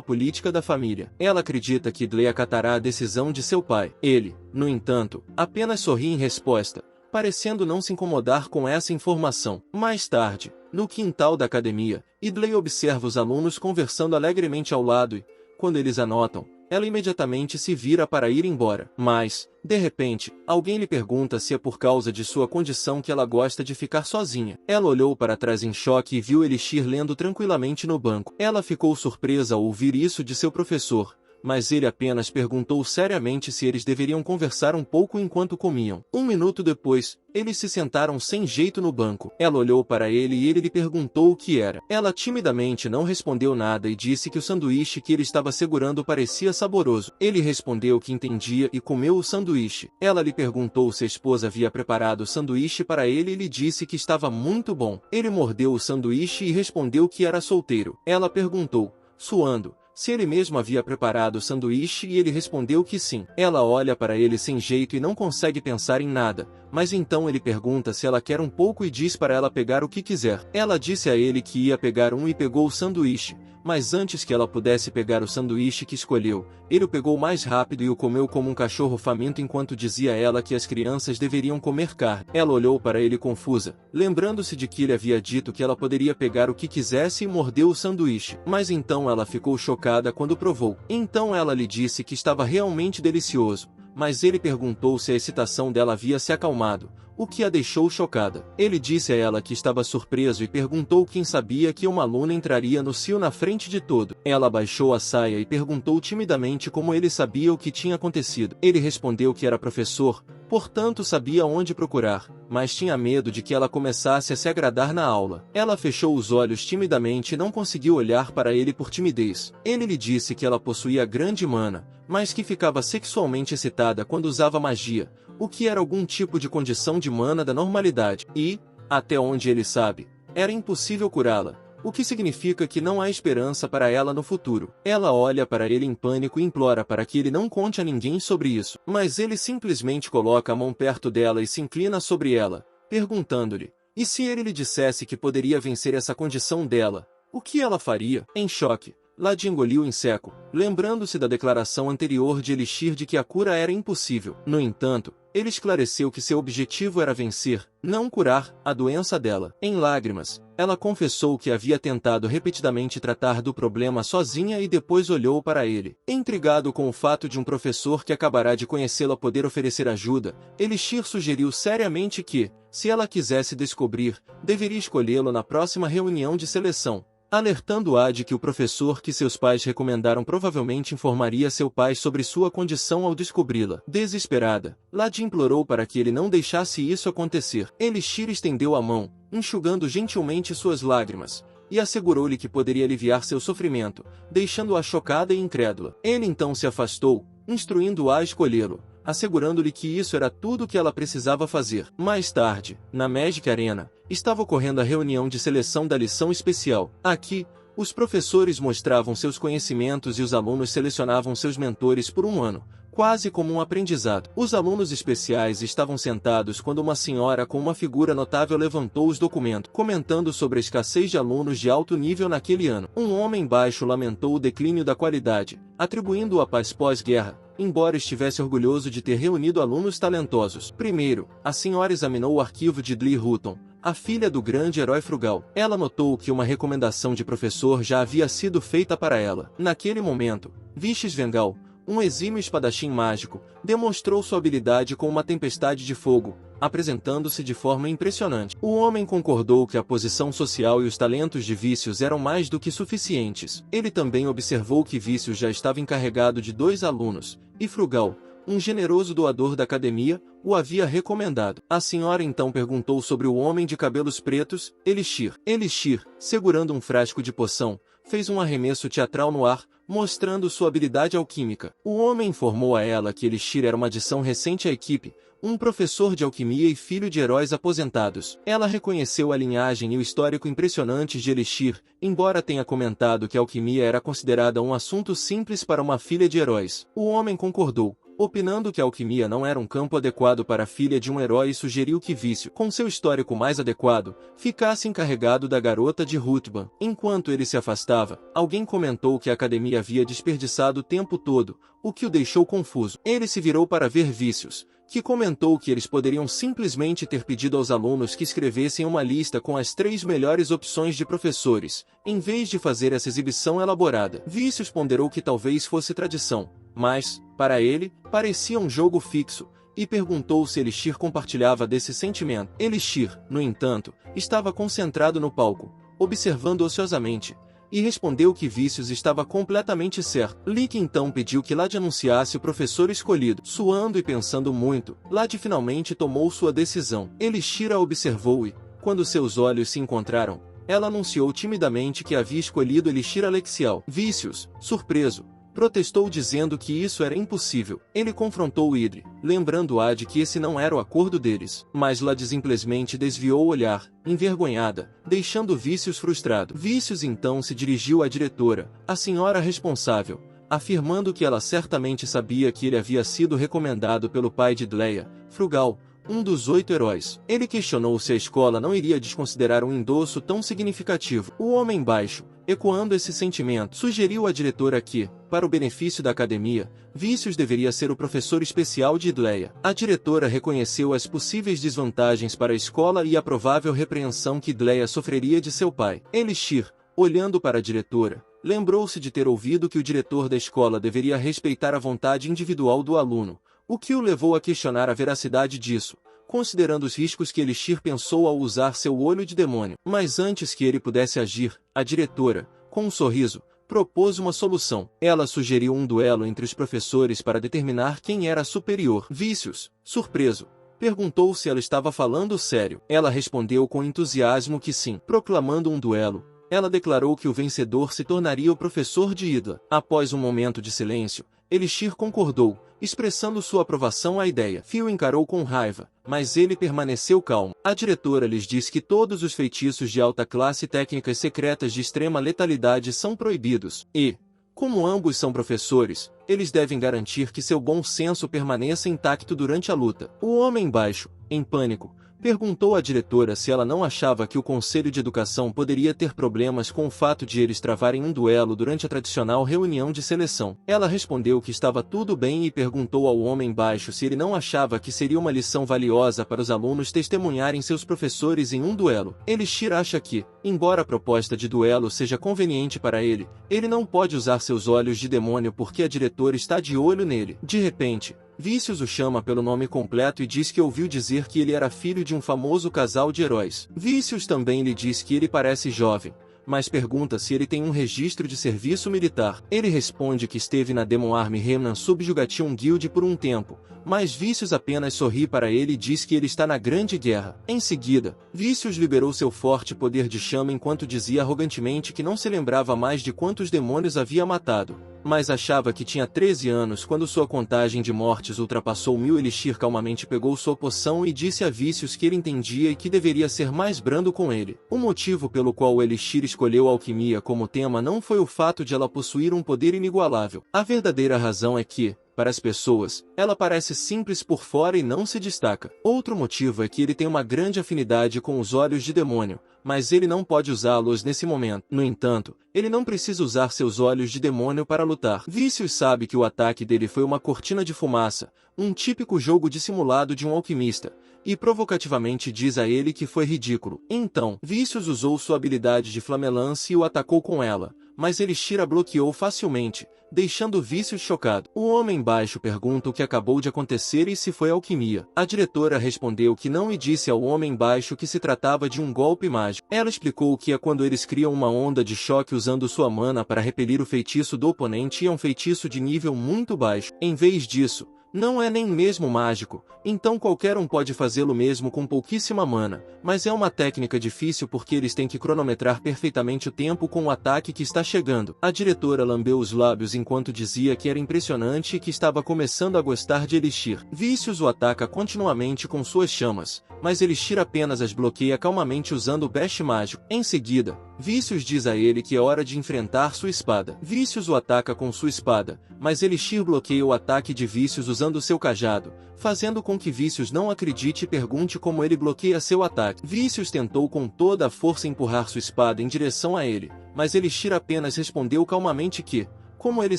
política da família. Ela acredita que Idley acatará a decisão de seu pai. Ele, no entanto, apenas sorri em resposta, parecendo não se incomodar com essa informação. Mais tarde, no quintal da academia, Idley observa os alunos conversando alegremente ao lado e, quando eles a notam, ela imediatamente se vira para ir embora. Mas, de repente, alguém lhe pergunta se é por causa de sua condição que ela gosta de ficar sozinha. Ela olhou para trás em choque e viu Elixir lendo tranquilamente no banco. Ela ficou surpresa ao ouvir isso de seu professor, mas ele apenas perguntou seriamente se eles deveriam conversar um pouco enquanto comiam. Um minuto depois, eles se sentaram sem jeito no banco. Ela olhou para ele e ele lhe perguntou o que era. Ela timidamente não respondeu nada e disse que o sanduíche que ele estava segurando parecia saboroso. Ele respondeu que entendia e comeu o sanduíche. Ela lhe perguntou se a esposa havia preparado o sanduíche para ele e lhe disse que estava muito bom. Ele mordeu o sanduíche e respondeu que era solteiro. Ela perguntou, suando, se ele mesmo havia preparado o sanduíche e ele respondeu que sim. Ela olha para ele sem jeito e não consegue pensar em nada, mas então ele pergunta se ela quer um pouco e diz para ela pegar o que quiser. Ela disse a ele que ia pegar um e pegou o sanduíche, mas antes que ela pudesse pegar o sanduíche que escolheu, ele o pegou mais rápido e o comeu como um cachorro faminto enquanto dizia a ela que as crianças deveriam comer carne. Ela olhou para ele confusa, lembrando-se de que ele havia dito que ela poderia pegar o que quisesse e mordeu o sanduíche. Mas então ela ficou chocada quando provou. Então ela lhe disse que estava realmente delicioso, mas ele perguntou se a excitação dela havia se acalmado, o que a deixou chocada. Ele disse a ela que estava surpreso e perguntou quem sabia que uma aluna entraria no cio na frente de todo. Ela baixou a saia e perguntou timidamente como ele sabia o que tinha acontecido. Ele respondeu que era professor, portanto sabia onde procurar, mas tinha medo de que ela começasse a se agradar na aula. Ela fechou os olhos timidamente e não conseguiu olhar para ele por timidez. Ele lhe disse que ela possuía grande mana, mas que ficava sexualmente excitada quando usava magia, o que era algum tipo de condição de mana da normalidade, e, até onde ele sabe, era impossível curá-la, o que significa que não há esperança para ela no futuro. Ela olha para ele em pânico e implora para que ele não conte a ninguém sobre isso, mas ele simplesmente coloca a mão perto dela e se inclina sobre ela, perguntando-lhe, e se ele lhe dissesse que poderia vencer essa condição dela, o que ela faria? Em choque, Lady engoliu em seco, lembrando-se da declaração anterior de Elixir de que a cura era impossível. No entanto, ele esclareceu que seu objetivo era vencer, não curar, a doença dela. Em lágrimas, ela confessou que havia tentado repetidamente tratar do problema sozinha e depois olhou para ele. Intrigado com o fato de um professor que acabará de conhecê-la poder oferecer ajuda, Elixir sugeriu seriamente que, se ela quisesse descobrir, deveria escolhê-lo na próxima reunião de seleção, alertando-a de que o professor que seus pais recomendaram provavelmente informaria seu pai sobre sua condição ao descobri-la. Desesperada, Lady implorou para que ele não deixasse isso acontecer. Elixir estendeu a mão, enxugando gentilmente suas lágrimas, e assegurou-lhe que poderia aliviar seu sofrimento, deixando-a chocada e incrédula. Ele então se afastou, instruindo-a a escolhê-lo, assegurando-lhe que isso era tudo o que ela precisava fazer. Mais tarde, na Magic Arena, estava ocorrendo a reunião de seleção da lição especial. Aqui, os professores mostravam seus conhecimentos e os alunos selecionavam seus mentores por um ano, quase como um aprendizado. Os alunos especiais estavam sentados quando uma senhora com uma figura notável levantou os documentos, comentando sobre a escassez de alunos de alto nível naquele ano. Um homem baixo lamentou o declínio da qualidade, atribuindo-o à paz pós-guerra, embora estivesse orgulhoso de ter reunido alunos talentosos. Primeiro, a senhora examinou o arquivo de Dlee Hutton, a filha do grande herói frugal. Ela notou que uma recomendação de professor já havia sido feita para ela. Naquele momento, Vishis Vengal, um exímio espadachim mágico, demonstrou sua habilidade com uma tempestade de fogo, apresentando-se de forma impressionante. O homem concordou que a posição social e os talentos de Vícios eram mais do que suficientes. Ele também observou que Vícios já estava encarregado de 2 alunos, e Frugal, um generoso doador da academia, o havia recomendado. A senhora então perguntou sobre o homem de cabelos pretos, Elixir. Elixir, segurando um frasco de poção, fez um arremesso teatral no ar, mostrando sua habilidade alquímica. O homem informou a ela que Elixir era uma adição recente à equipe, um professor de alquimia e filho de heróis aposentados. Ela reconheceu a linhagem e o histórico impressionantes de Elixir, embora tenha comentado que a alquimia era considerada um assunto simples para uma filha de heróis. O homem concordou, opinando que a alquimia não era um campo adequado para a filha de um herói, e sugeriu que Vício, com seu histórico mais adequado, ficasse encarregado da garota de Rutban. Enquanto ele se afastava, alguém comentou que a academia havia desperdiçado o tempo todo, o que o deixou confuso. Ele se virou para ver Vícios, que comentou que eles poderiam simplesmente ter pedido aos alunos que escrevessem uma lista com as 3 melhores opções de professores, em vez de fazer essa exibição elaborada. Vícios ponderou que talvez fosse tradição, mas, para ele, parecia um jogo fixo, e perguntou se Elixir compartilhava desse sentimento. Elixir, no entanto, estava concentrado no palco, observando ociosamente, e respondeu que Vícios estava completamente certo. Lick então pediu que Lade anunciasse o professor escolhido. Suando e pensando muito, Lade finalmente tomou sua decisão. Elixir a observou e, quando seus olhos se encontraram, ela anunciou timidamente que havia escolhido Elixir Alexial. Vícios, surpreso, protestou dizendo que isso era impossível. Ele confrontou Idri, lembrando-a de que esse não era o acordo deles. Mas Lade simplesmente desviou o olhar, envergonhada, deixando Vícios frustrado. Vícios então se dirigiu à diretora, a senhora responsável, afirmando que ela certamente sabia que ele havia sido recomendado pelo pai de Dleia, Frugal, um dos 8 heróis. Ele questionou se a escola não iria desconsiderar um endosso tão significativo. O homem baixo, ecoando esse sentimento, sugeriu à diretora que, para o benefício da academia, Vícios deveria ser o professor especial de Dleia. A diretora reconheceu as possíveis desvantagens para a escola e a provável repreensão que Dleia sofreria de seu pai. Elixir, olhando para a diretora, lembrou-se de ter ouvido que o diretor da escola deveria respeitar a vontade individual do aluno, o que o levou a questionar a veracidade disso, considerando os riscos que Elixir pensou ao usar seu olho de demônio. Mas antes que ele pudesse agir, a diretora, com um sorriso, propôs uma solução. Ela sugeriu um duelo entre os professores para determinar quem era superior. Vícios, surpreso, perguntou se ela estava falando sério. Ela respondeu com entusiasmo que sim. Proclamando um duelo, ela declarou que o vencedor se tornaria o professor de Idla. Após um momento de silêncio, Elixir concordou, expressando sua aprovação à ideia. Phil encarou com raiva, mas ele permaneceu calmo. A diretora lhes disse que todos os feitiços de alta classe e técnicas secretas de extrema letalidade são proibidos, e, como ambos são professores, eles devem garantir que seu bom senso permaneça intacto durante a luta. O homem baixo, em pânico, perguntou à diretora se ela não achava que o Conselho de Educação poderia ter problemas com o fato de eles travarem um duelo durante a tradicional reunião de seleção. Ela respondeu que estava tudo bem e perguntou ao homem baixo se ele não achava que seria uma lição valiosa para os alunos testemunharem seus professores em um duelo. Elixir acha que, embora a proposta de duelo seja conveniente para ele, ele não pode usar seus olhos de demônio porque a diretora está de olho nele. De repente, Vícios o chama pelo nome completo e diz que ouviu dizer que ele era filho de um famoso casal de heróis. Vícios também lhe diz que ele parece jovem, mas pergunta se ele tem um registro de serviço militar. Ele responde que esteve na Demon Army Remnant Subjugation Guild por um tempo, mas Vícios apenas sorri para ele e diz que ele está na Grande Guerra. Em seguida, Vícios liberou seu forte poder de chama enquanto dizia arrogantemente que não se lembrava mais de quantos demônios havia matado, mas achava que tinha 13 anos quando sua contagem de mortes ultrapassou 1000. Elixir calmamente pegou sua poção e disse a Vícios que ele entendia e que deveria ser mais brando com ele. O motivo pelo qual o Elixir escolheu a alquimia como tema não foi o fato de ela possuir um poder inigualável. A verdadeira razão é que, Para as pessoas, ela parece simples por fora e não se destaca. Outro motivo é que ele tem uma grande afinidade com os olhos de demônio, mas ele não pode usá-los nesse momento. No entanto, ele não precisa usar seus olhos de demônio para lutar. Vícios sabe que o ataque dele foi uma cortina de fumaça, um típico jogo dissimulado de um alquimista, e provocativamente diz a ele que foi ridículo. Então, Vícios usou sua habilidade de flamelance e o atacou com ela, mas Elixir a bloqueou facilmente, deixando Vícios chocado. O homem baixo pergunta o que acabou de acontecer e se foi alquimia. A diretora respondeu que não e disse ao homem baixo que se tratava de um golpe mágico. Ela explicou que é quando eles criam uma onda de choque usando sua mana para repelir o feitiço do oponente e é um feitiço de nível muito baixo. Em vez disso, não é nem mesmo mágico, então qualquer um pode fazê-lo mesmo com pouquíssima mana, mas é uma técnica difícil porque eles têm que cronometrar perfeitamente o tempo com o ataque que está chegando. A diretora lambeu os lábios enquanto dizia que era impressionante e que estava começando a gostar de Elixir. Vícios o ataca continuamente com suas chamas, mas Elixir apenas as bloqueia calmamente usando o Bash mágico. Em seguida, Vícios diz a ele que é hora de enfrentar sua espada. Vícios o ataca com sua espada, mas Elixir bloqueia o ataque de Vícios usando seu cajado, fazendo com que Vícios não acredite e pergunte como ele bloqueia seu ataque. Vícios tentou com toda a força empurrar sua espada em direção a ele, mas Elixir apenas respondeu calmamente que, como ele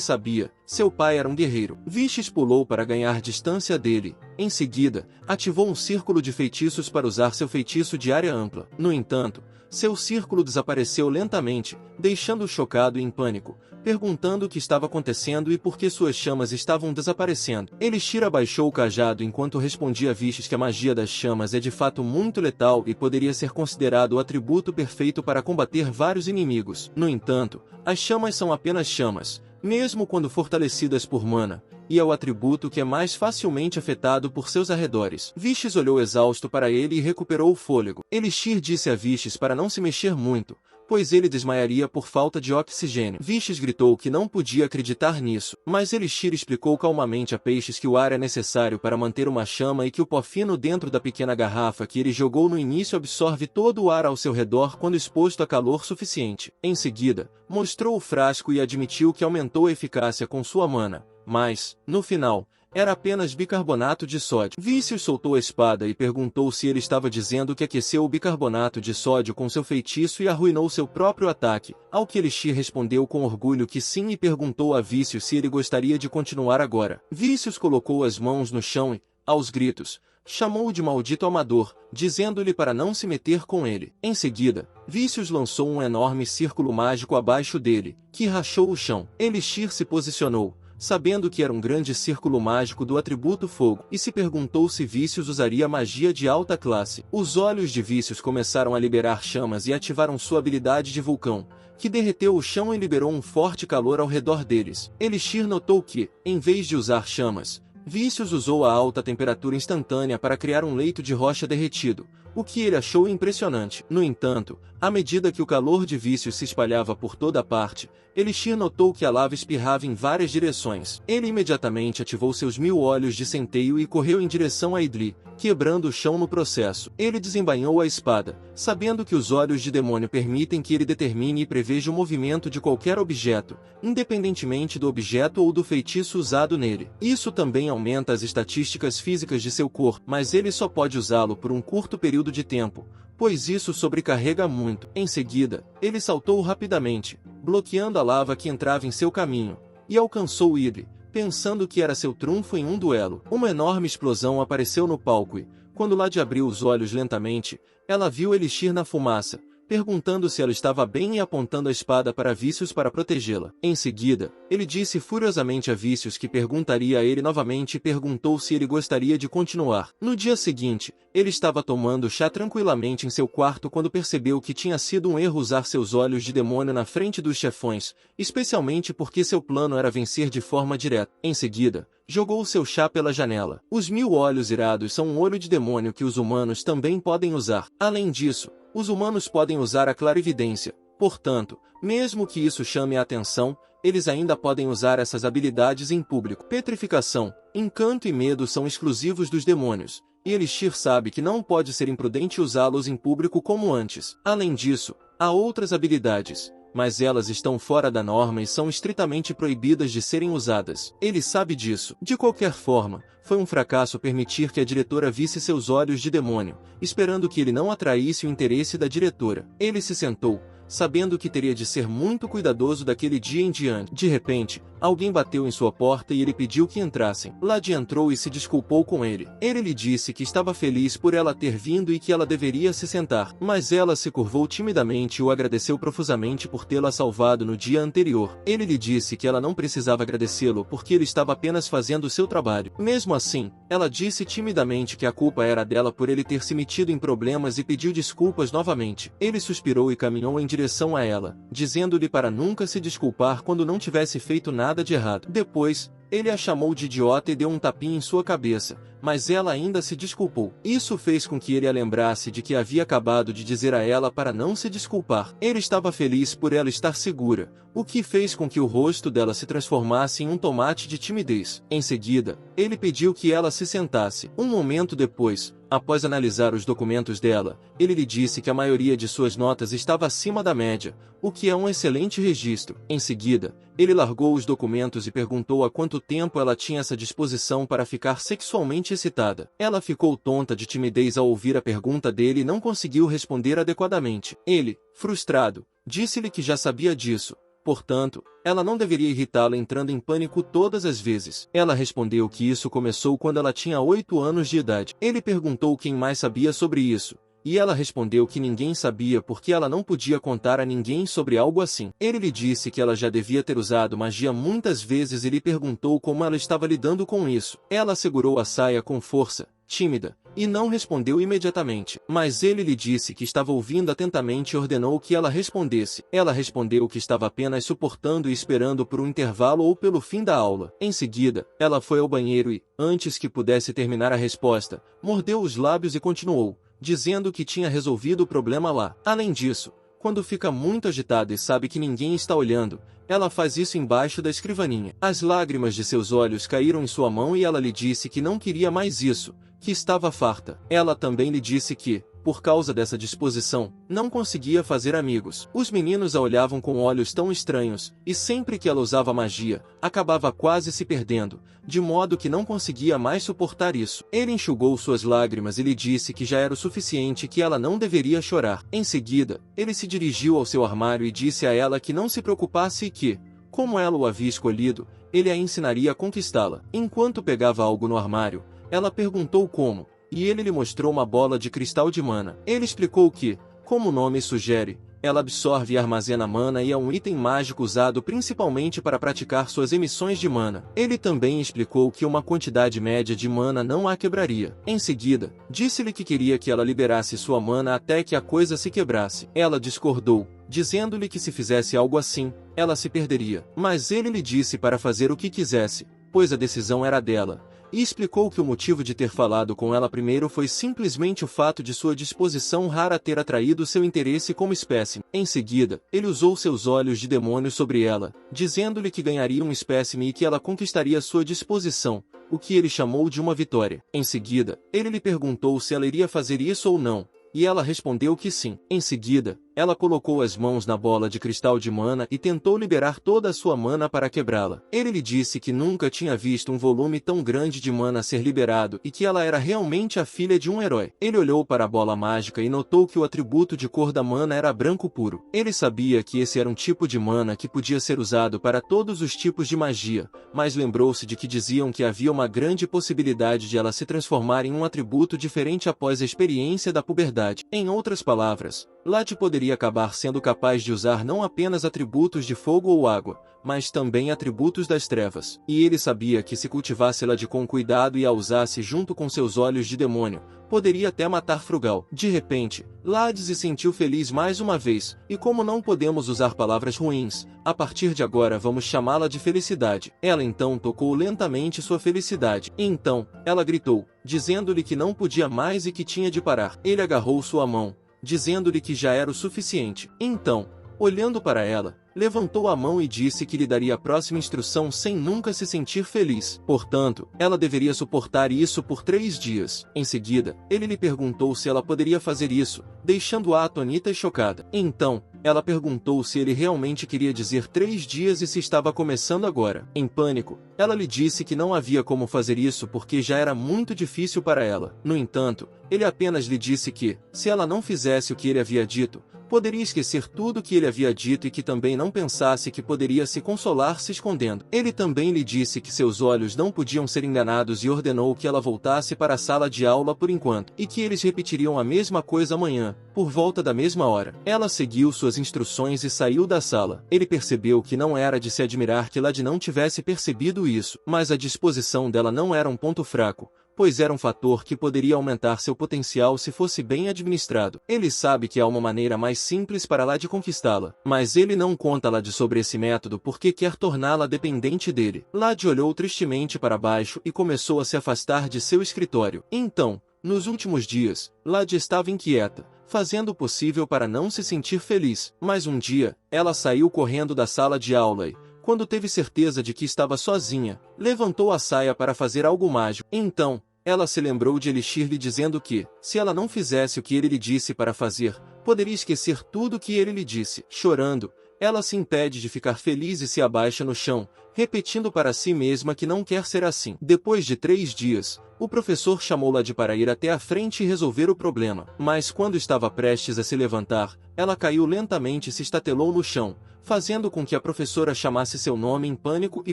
sabia, seu pai era um guerreiro. Vícios pulou para ganhar distância dele. Em seguida, ativou um círculo de feitiços para usar seu feitiço de área ampla. No entanto, seu círculo desapareceu lentamente, deixando-o chocado e em pânico, perguntando o que estava acontecendo e por que suas chamas estavam desaparecendo. Elixir abaixou o cajado enquanto respondia a Vícios que a magia das chamas é de fato muito letal e poderia ser considerado o atributo perfeito para combater vários inimigos. No entanto, as chamas são apenas chamas, mesmo quando fortalecidas por mana, e é o atributo que é mais facilmente afetado por seus arredores. Vícios olhou exausto para ele e recuperou o fôlego. Elixir disse a Vícios para não se mexer muito, pois ele desmaiaria por falta de oxigênio. Vícios gritou que não podia acreditar nisso, mas Elixir explicou calmamente a Peixes que o ar é necessário para manter uma chama e que o pó fino dentro da pequena garrafa que ele jogou no início absorve todo o ar ao seu redor quando exposto a calor suficiente. Em seguida, mostrou o frasco e admitiu que aumentou a eficácia com sua mana, mas, no final, era apenas bicarbonato de sódio. Vícios soltou a espada e perguntou se ele estava dizendo que aqueceu o bicarbonato de sódio com seu feitiço e arruinou seu próprio ataque, ao que Elixir respondeu com orgulho que sim e perguntou a Vícios se ele gostaria de continuar agora. Vícios colocou as mãos no chão e, aos gritos, chamou-o de maldito amador, dizendo-lhe para não se meter com ele. Em seguida, Vícios lançou um enorme círculo mágico abaixo dele, que rachou o chão. Elixir se posicionou, sabendo que era um grande círculo mágico do atributo fogo, e se perguntou se Vícios usaria magia de alta classe. Os olhos de Vícios começaram a liberar chamas e ativaram sua habilidade de vulcão, que derreteu o chão e liberou um forte calor ao redor deles. Elixir notou que, em vez de usar chamas, Vícios usou a alta temperatura instantânea para criar um leito de rocha derretido, o que ele achou impressionante. No entanto, à medida que o calor de Vícios se espalhava por toda parte, Elixir notou que a lava espirrava em várias direções. Ele imediatamente ativou seus 1000 olhos de centeio e correu em direção a Idli, quebrando o chão no processo. Ele desembainhou a espada, sabendo que os olhos de demônio permitem que ele determine e preveja o movimento de qualquer objeto, independentemente do objeto ou do feitiço usado nele. Isso também aumenta as estatísticas físicas de seu corpo, mas ele só pode usá-lo por um curto período de tempo, pois isso sobrecarrega muito. Em seguida, ele saltou rapidamente, bloqueando a lava que entrava em seu caminho, e alcançou Idli, pensando que era seu trunfo em um duelo. Uma enorme explosão apareceu no palco e, quando Lade abriu os olhos lentamente, ela viu Elixir na fumaça, perguntando se ela estava bem e apontando a espada para Vícios para protegê-la. Em seguida, ele disse furiosamente a Vícios que perguntaria a ele novamente e perguntou se ele gostaria de continuar. No dia seguinte, ele estava tomando chá tranquilamente em seu quarto quando percebeu que tinha sido um erro usar seus olhos de demônio na frente dos chefões, especialmente porque seu plano era vencer de forma direta. Em seguida, jogou seu chá pela janela. Os 1000 olhos irados são um olho de demônio que os humanos também podem usar. Além disso, os humanos podem usar a clarividência, portanto, mesmo que isso chame a atenção, eles ainda podem usar essas habilidades em público. Petrificação, encanto e medo são exclusivos dos demônios, e Elixir sabe que não pode ser imprudente usá-los em público como antes. Além disso, há outras habilidades, mas elas estão fora da norma e são estritamente proibidas de serem usadas. Ele sabe disso. De qualquer forma, foi um fracasso permitir que a diretora visse seus olhos de demônio, esperando que ele não atraísse o interesse da diretora. Ele se sentou, sabendo que teria de ser muito cuidadoso daquele dia em diante. De repente, alguém bateu em sua porta e ele pediu que entrassem. Lade entrou e se desculpou com ele. Ele lhe disse que estava feliz por ela ter vindo e que ela deveria se sentar. Mas ela se curvou timidamente e o agradeceu profusamente por tê-la salvado no dia anterior. Ele lhe disse que ela não precisava agradecê-lo porque ele estava apenas fazendo o seu trabalho. Mesmo assim, ela disse timidamente que a culpa era dela por ele ter se metido em problemas e pediu desculpas novamente. Ele suspirou e caminhou em direção a ela, dizendo-lhe para nunca se desculpar quando não tivesse feito nada de errado. Depois, ele a chamou de idiota e deu um tapinha em sua cabeça, mas ela ainda se desculpou. Isso fez com que ele a lembrasse de que havia acabado de dizer a ela para não se desculpar. Ele estava feliz por ela estar segura, o que fez com que o rosto dela se transformasse em um tomate de timidez. Em seguida, ele pediu que ela se sentasse. Um momento depois, após analisar os documentos dela, ele lhe disse que a maioria de suas notas estava acima da média, o que é um excelente registro. Em seguida, ele largou os documentos e perguntou há quanto tempo ela tinha essa disposição para ficar sexualmente excitada. Ela ficou tonta de timidez ao ouvir a pergunta dele e não conseguiu responder adequadamente. Ele, frustrado, disse-lhe que já sabia disso. Portanto, ela não deveria irritá-la entrando em pânico todas as vezes. Ela respondeu que isso começou quando ela tinha 8 anos de idade. Ele perguntou quem mais sabia sobre isso, e ela respondeu que ninguém sabia porque ela não podia contar a ninguém sobre algo assim. Ele lhe disse que ela já devia ter usado magia muitas vezes e lhe perguntou como ela estava lidando com isso. Ela segurou a saia com força, tímida, e não respondeu imediatamente. Mas ele lhe disse que estava ouvindo atentamente e ordenou que ela respondesse. Ela respondeu que estava apenas suportando e esperando por um intervalo ou pelo fim da aula. Em seguida, ela foi ao banheiro e, antes que pudesse terminar a resposta, mordeu os lábios e continuou, dizendo que tinha resolvido o problema lá. Além disso, quando fica muito agitada e sabe que ninguém está olhando, ela faz isso embaixo da escrivaninha. As lágrimas de seus olhos caíram em sua mão e ela lhe disse que não queria mais isso, que estava farta. Ela também lhe disse que, por causa dessa disposição, não conseguia fazer amigos. Os meninos a olhavam com olhos tão estranhos, e sempre que ela usava magia, acabava quase se perdendo, de modo que não conseguia mais suportar isso. Ele enxugou suas lágrimas e lhe disse que já era o suficiente e que ela não deveria chorar. Em seguida, ele se dirigiu ao seu armário e disse a ela que não se preocupasse e que, como ela o havia escolhido, ele a ensinaria a conquistá-la. Enquanto pegava algo no armário, ela perguntou como, e ele lhe mostrou uma bola de cristal de mana. Ele explicou que, como o nome sugere, ela absorve e armazena mana e é um item mágico usado principalmente para praticar suas emissões de mana. Ele também explicou que uma quantidade média de mana não a quebraria. Em seguida, disse-lhe que queria que ela liberasse sua mana até que a coisa se quebrasse. Ela discordou, dizendo-lhe que se fizesse algo assim, ela se perderia. Mas ele lhe disse para fazer o que quisesse, pois a decisão era dela. E explicou que o motivo de ter falado com ela primeiro foi simplesmente o fato de sua disposição rara ter atraído seu interesse como espécime. Em seguida, ele usou seus olhos de demônio sobre ela, dizendo-lhe que ganharia um espécime e que ela conquistaria sua disposição, o que ele chamou de uma vitória. Em seguida, ele lhe perguntou se ela iria fazer isso ou não, e ela respondeu que sim. Em seguida, ela colocou as mãos na bola de cristal de mana e tentou liberar toda a sua mana para quebrá-la. Ele lhe disse que nunca tinha visto um volume tão grande de mana ser liberado e que ela era realmente a filha de um herói. Ele olhou para a bola mágica e notou que o atributo de cor da mana era branco puro. Ele sabia que esse era um tipo de mana que podia ser usado para todos os tipos de magia, mas lembrou-se de que diziam que havia uma grande possibilidade de ela se transformar em um atributo diferente após a experiência da puberdade. Em outras palavras, Lade poderia acabar sendo capaz de usar não apenas atributos de fogo ou água, mas também atributos das trevas. E ele sabia que se cultivasse Lade com cuidado e a usasse junto com seus olhos de demônio, poderia até matar Frugal. De repente, Lade se sentiu feliz mais uma vez, e como não podemos usar palavras ruins, a partir de agora vamos chamá-la de felicidade. Ela então tocou lentamente sua felicidade. E então, ela gritou, dizendo-lhe que não podia mais e que tinha de parar. Ele agarrou sua mão, dizendo-lhe que já era o suficiente. Então, Olhando para ela, levantou a mão e disse que lhe daria a próxima instrução sem nunca se sentir feliz. Portanto, ela deveria suportar isso por 3 dias. Em seguida, ele lhe perguntou se ela poderia fazer isso, deixando-a atônita e chocada. Então, ela perguntou se ele realmente queria dizer 3 dias e se estava começando agora. Em pânico, ela lhe disse que não havia como fazer isso porque já era muito difícil para ela. No entanto, ele apenas lhe disse que, se ela não fizesse o que ele havia dito, poderia esquecer tudo o que ele havia dito e que também não pensasse que poderia se consolar se escondendo. Ele também lhe disse que seus olhos não podiam ser enganados e ordenou que ela voltasse para a sala de aula por enquanto, e que eles repetiriam a mesma coisa amanhã, por volta da mesma hora. Ela seguiu suas instruções e saiu da sala. Ele percebeu que não era de se admirar que Lad não tivesse percebido isso, mas a disposição dela não era um ponto fraco, pois era um fator que poderia aumentar seu potencial se fosse bem administrado. Ele sabe que há uma maneira mais simples para Lad conquistá-la, mas ele não conta a Lad sobre esse método porque quer torná-la dependente dele. Lad olhou tristemente para baixo e começou a se afastar de seu escritório. Então, nos últimos dias, Lad estava inquieta, fazendo o possível para não se sentir feliz. Mas um dia, ela saiu correndo da sala de aula e, quando teve certeza de que estava sozinha, levantou a saia para fazer algo mágico. Então, ela se lembrou de Elixir lhe dizendo que, se ela não fizesse o que ele lhe disse para fazer, poderia esquecer tudo o que ele lhe disse. Chorando, ela se impede de ficar feliz e se abaixa no chão, repetindo para si mesma que não quer ser assim. Depois de 3 dias, o professor chamou-la para ir até a frente e resolver o problema. Mas quando estava prestes a se levantar, ela caiu lentamente e se estatelou no chão, fazendo com que a professora chamasse seu nome em pânico e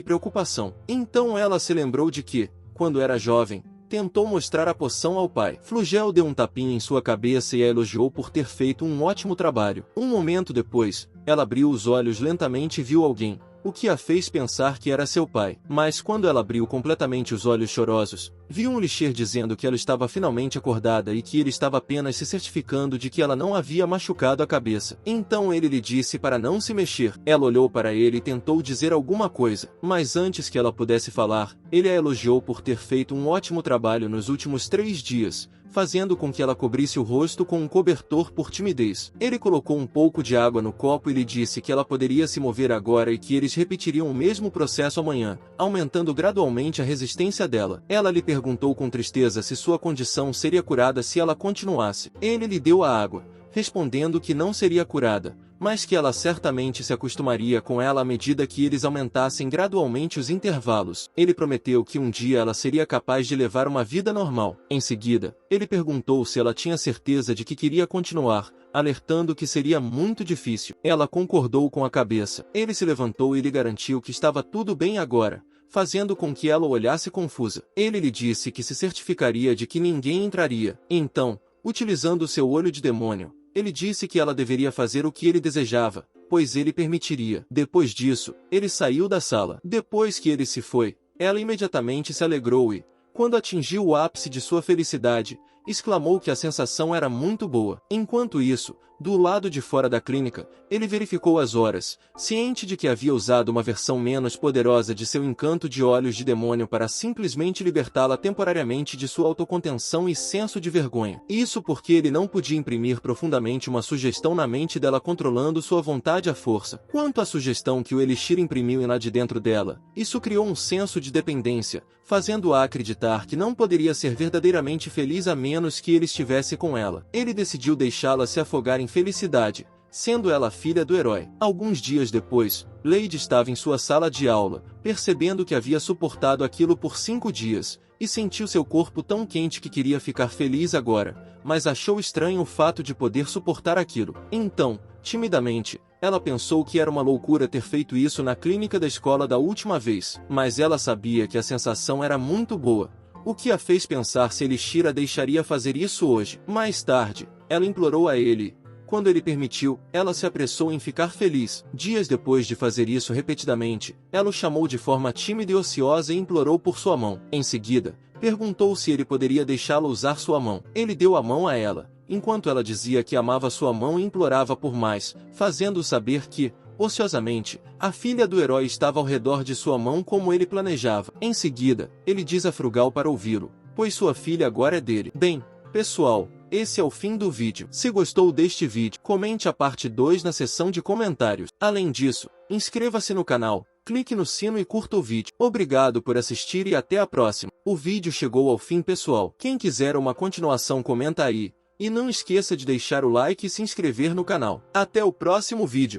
preocupação. Então ela se lembrou de que, quando era jovem, tentou mostrar a poção ao pai. Flugel deu um tapinha em sua cabeça e a elogiou por ter feito um ótimo trabalho. Um momento depois, ela abriu os olhos lentamente e viu alguém, o que a fez pensar que era seu pai. Mas quando ela abriu completamente os olhos chorosos, viu um Elixir dizendo que ela estava finalmente acordada e que ele estava apenas se certificando de que ela não havia machucado a cabeça. Então ele lhe disse para não se mexer. Ela olhou para ele e tentou dizer alguma coisa, mas antes que ela pudesse falar, ele a elogiou por ter feito um ótimo trabalho nos últimos 3 dias, fazendo com que ela cobrisse o rosto com um cobertor por timidez. Ele colocou um pouco de água no copo e lhe disse que ela poderia se mover agora e que eles repetiriam o mesmo processo amanhã, aumentando gradualmente a resistência dela. Ela lhe perguntou com tristeza se sua condição seria curada se ela continuasse. Ele lhe deu a água, respondendo que não seria curada, mas que ela certamente se acostumaria com ela à medida que eles aumentassem gradualmente os intervalos. Ele prometeu que um dia ela seria capaz de levar uma vida normal. Em seguida, ele perguntou se ela tinha certeza de que queria continuar, alertando que seria muito difícil. Ela concordou com a cabeça. Ele se levantou e lhe garantiu que estava tudo bem agora, fazendo com que ela o olhasse confusa. Ele lhe disse que se certificaria de que ninguém entraria. Então, utilizando seu olho de demônio, ele disse que ela deveria fazer o que ele desejava, pois ele permitiria. Depois disso, ele saiu da sala. Depois que ele se foi, ela imediatamente se alegrou e, quando atingiu o ápice de sua felicidade, exclamou que a sensação era muito boa. Enquanto isso, do lado de fora da clínica, ele verificou as horas, ciente de que havia usado uma versão menos poderosa de seu encanto de olhos de demônio para simplesmente libertá-la temporariamente de sua autocontenção e senso de vergonha. Isso porque ele não podia imprimir profundamente uma sugestão na mente dela controlando sua vontade à força. Quanto à sugestão que o Elixir imprimiu lá de dentro dela, isso criou um senso de dependência, fazendo-a acreditar que não poderia ser verdadeiramente feliz a menos que ele estivesse com ela. Ele decidiu deixá-la se afogar em felicidade, sendo ela filha do herói. Alguns dias depois, Lady estava em sua sala de aula, percebendo que havia suportado aquilo por 5 dias, e sentiu seu corpo tão quente que queria ficar feliz agora, mas achou estranho o fato de poder suportar aquilo. Então, timidamente, ela pensou que era uma loucura ter feito isso na clínica da escola da última vez, mas ela sabia que a sensação era muito boa, o que a fez pensar se Elixir a deixaria fazer isso hoje. Mais tarde, ela implorou a ele. Quando ele permitiu, ela se apressou em ficar feliz. Dias depois de fazer isso repetidamente, ela o chamou de forma tímida e ociosa e implorou por sua mão. Em seguida, perguntou se ele poderia deixá-la usar sua mão. Ele deu a mão a ela, enquanto ela dizia que amava sua mão e implorava por mais, fazendo-o saber que, ociosamente, a filha do herói estava ao redor de sua mão como ele planejava. Em seguida, ele diz a Frugal para ouvi-lo, pois sua filha agora é dele. Bem, pessoal, esse é o fim do vídeo. Se gostou deste vídeo, comente a parte 2 na seção de comentários. Além disso, inscreva-se no canal, clique no sino e curta o vídeo. Obrigado por assistir e até a próxima. O vídeo chegou ao fim, pessoal. Quem quiser uma continuação comenta aí. E não esqueça de deixar o like e se inscrever no canal. Até o próximo vídeo.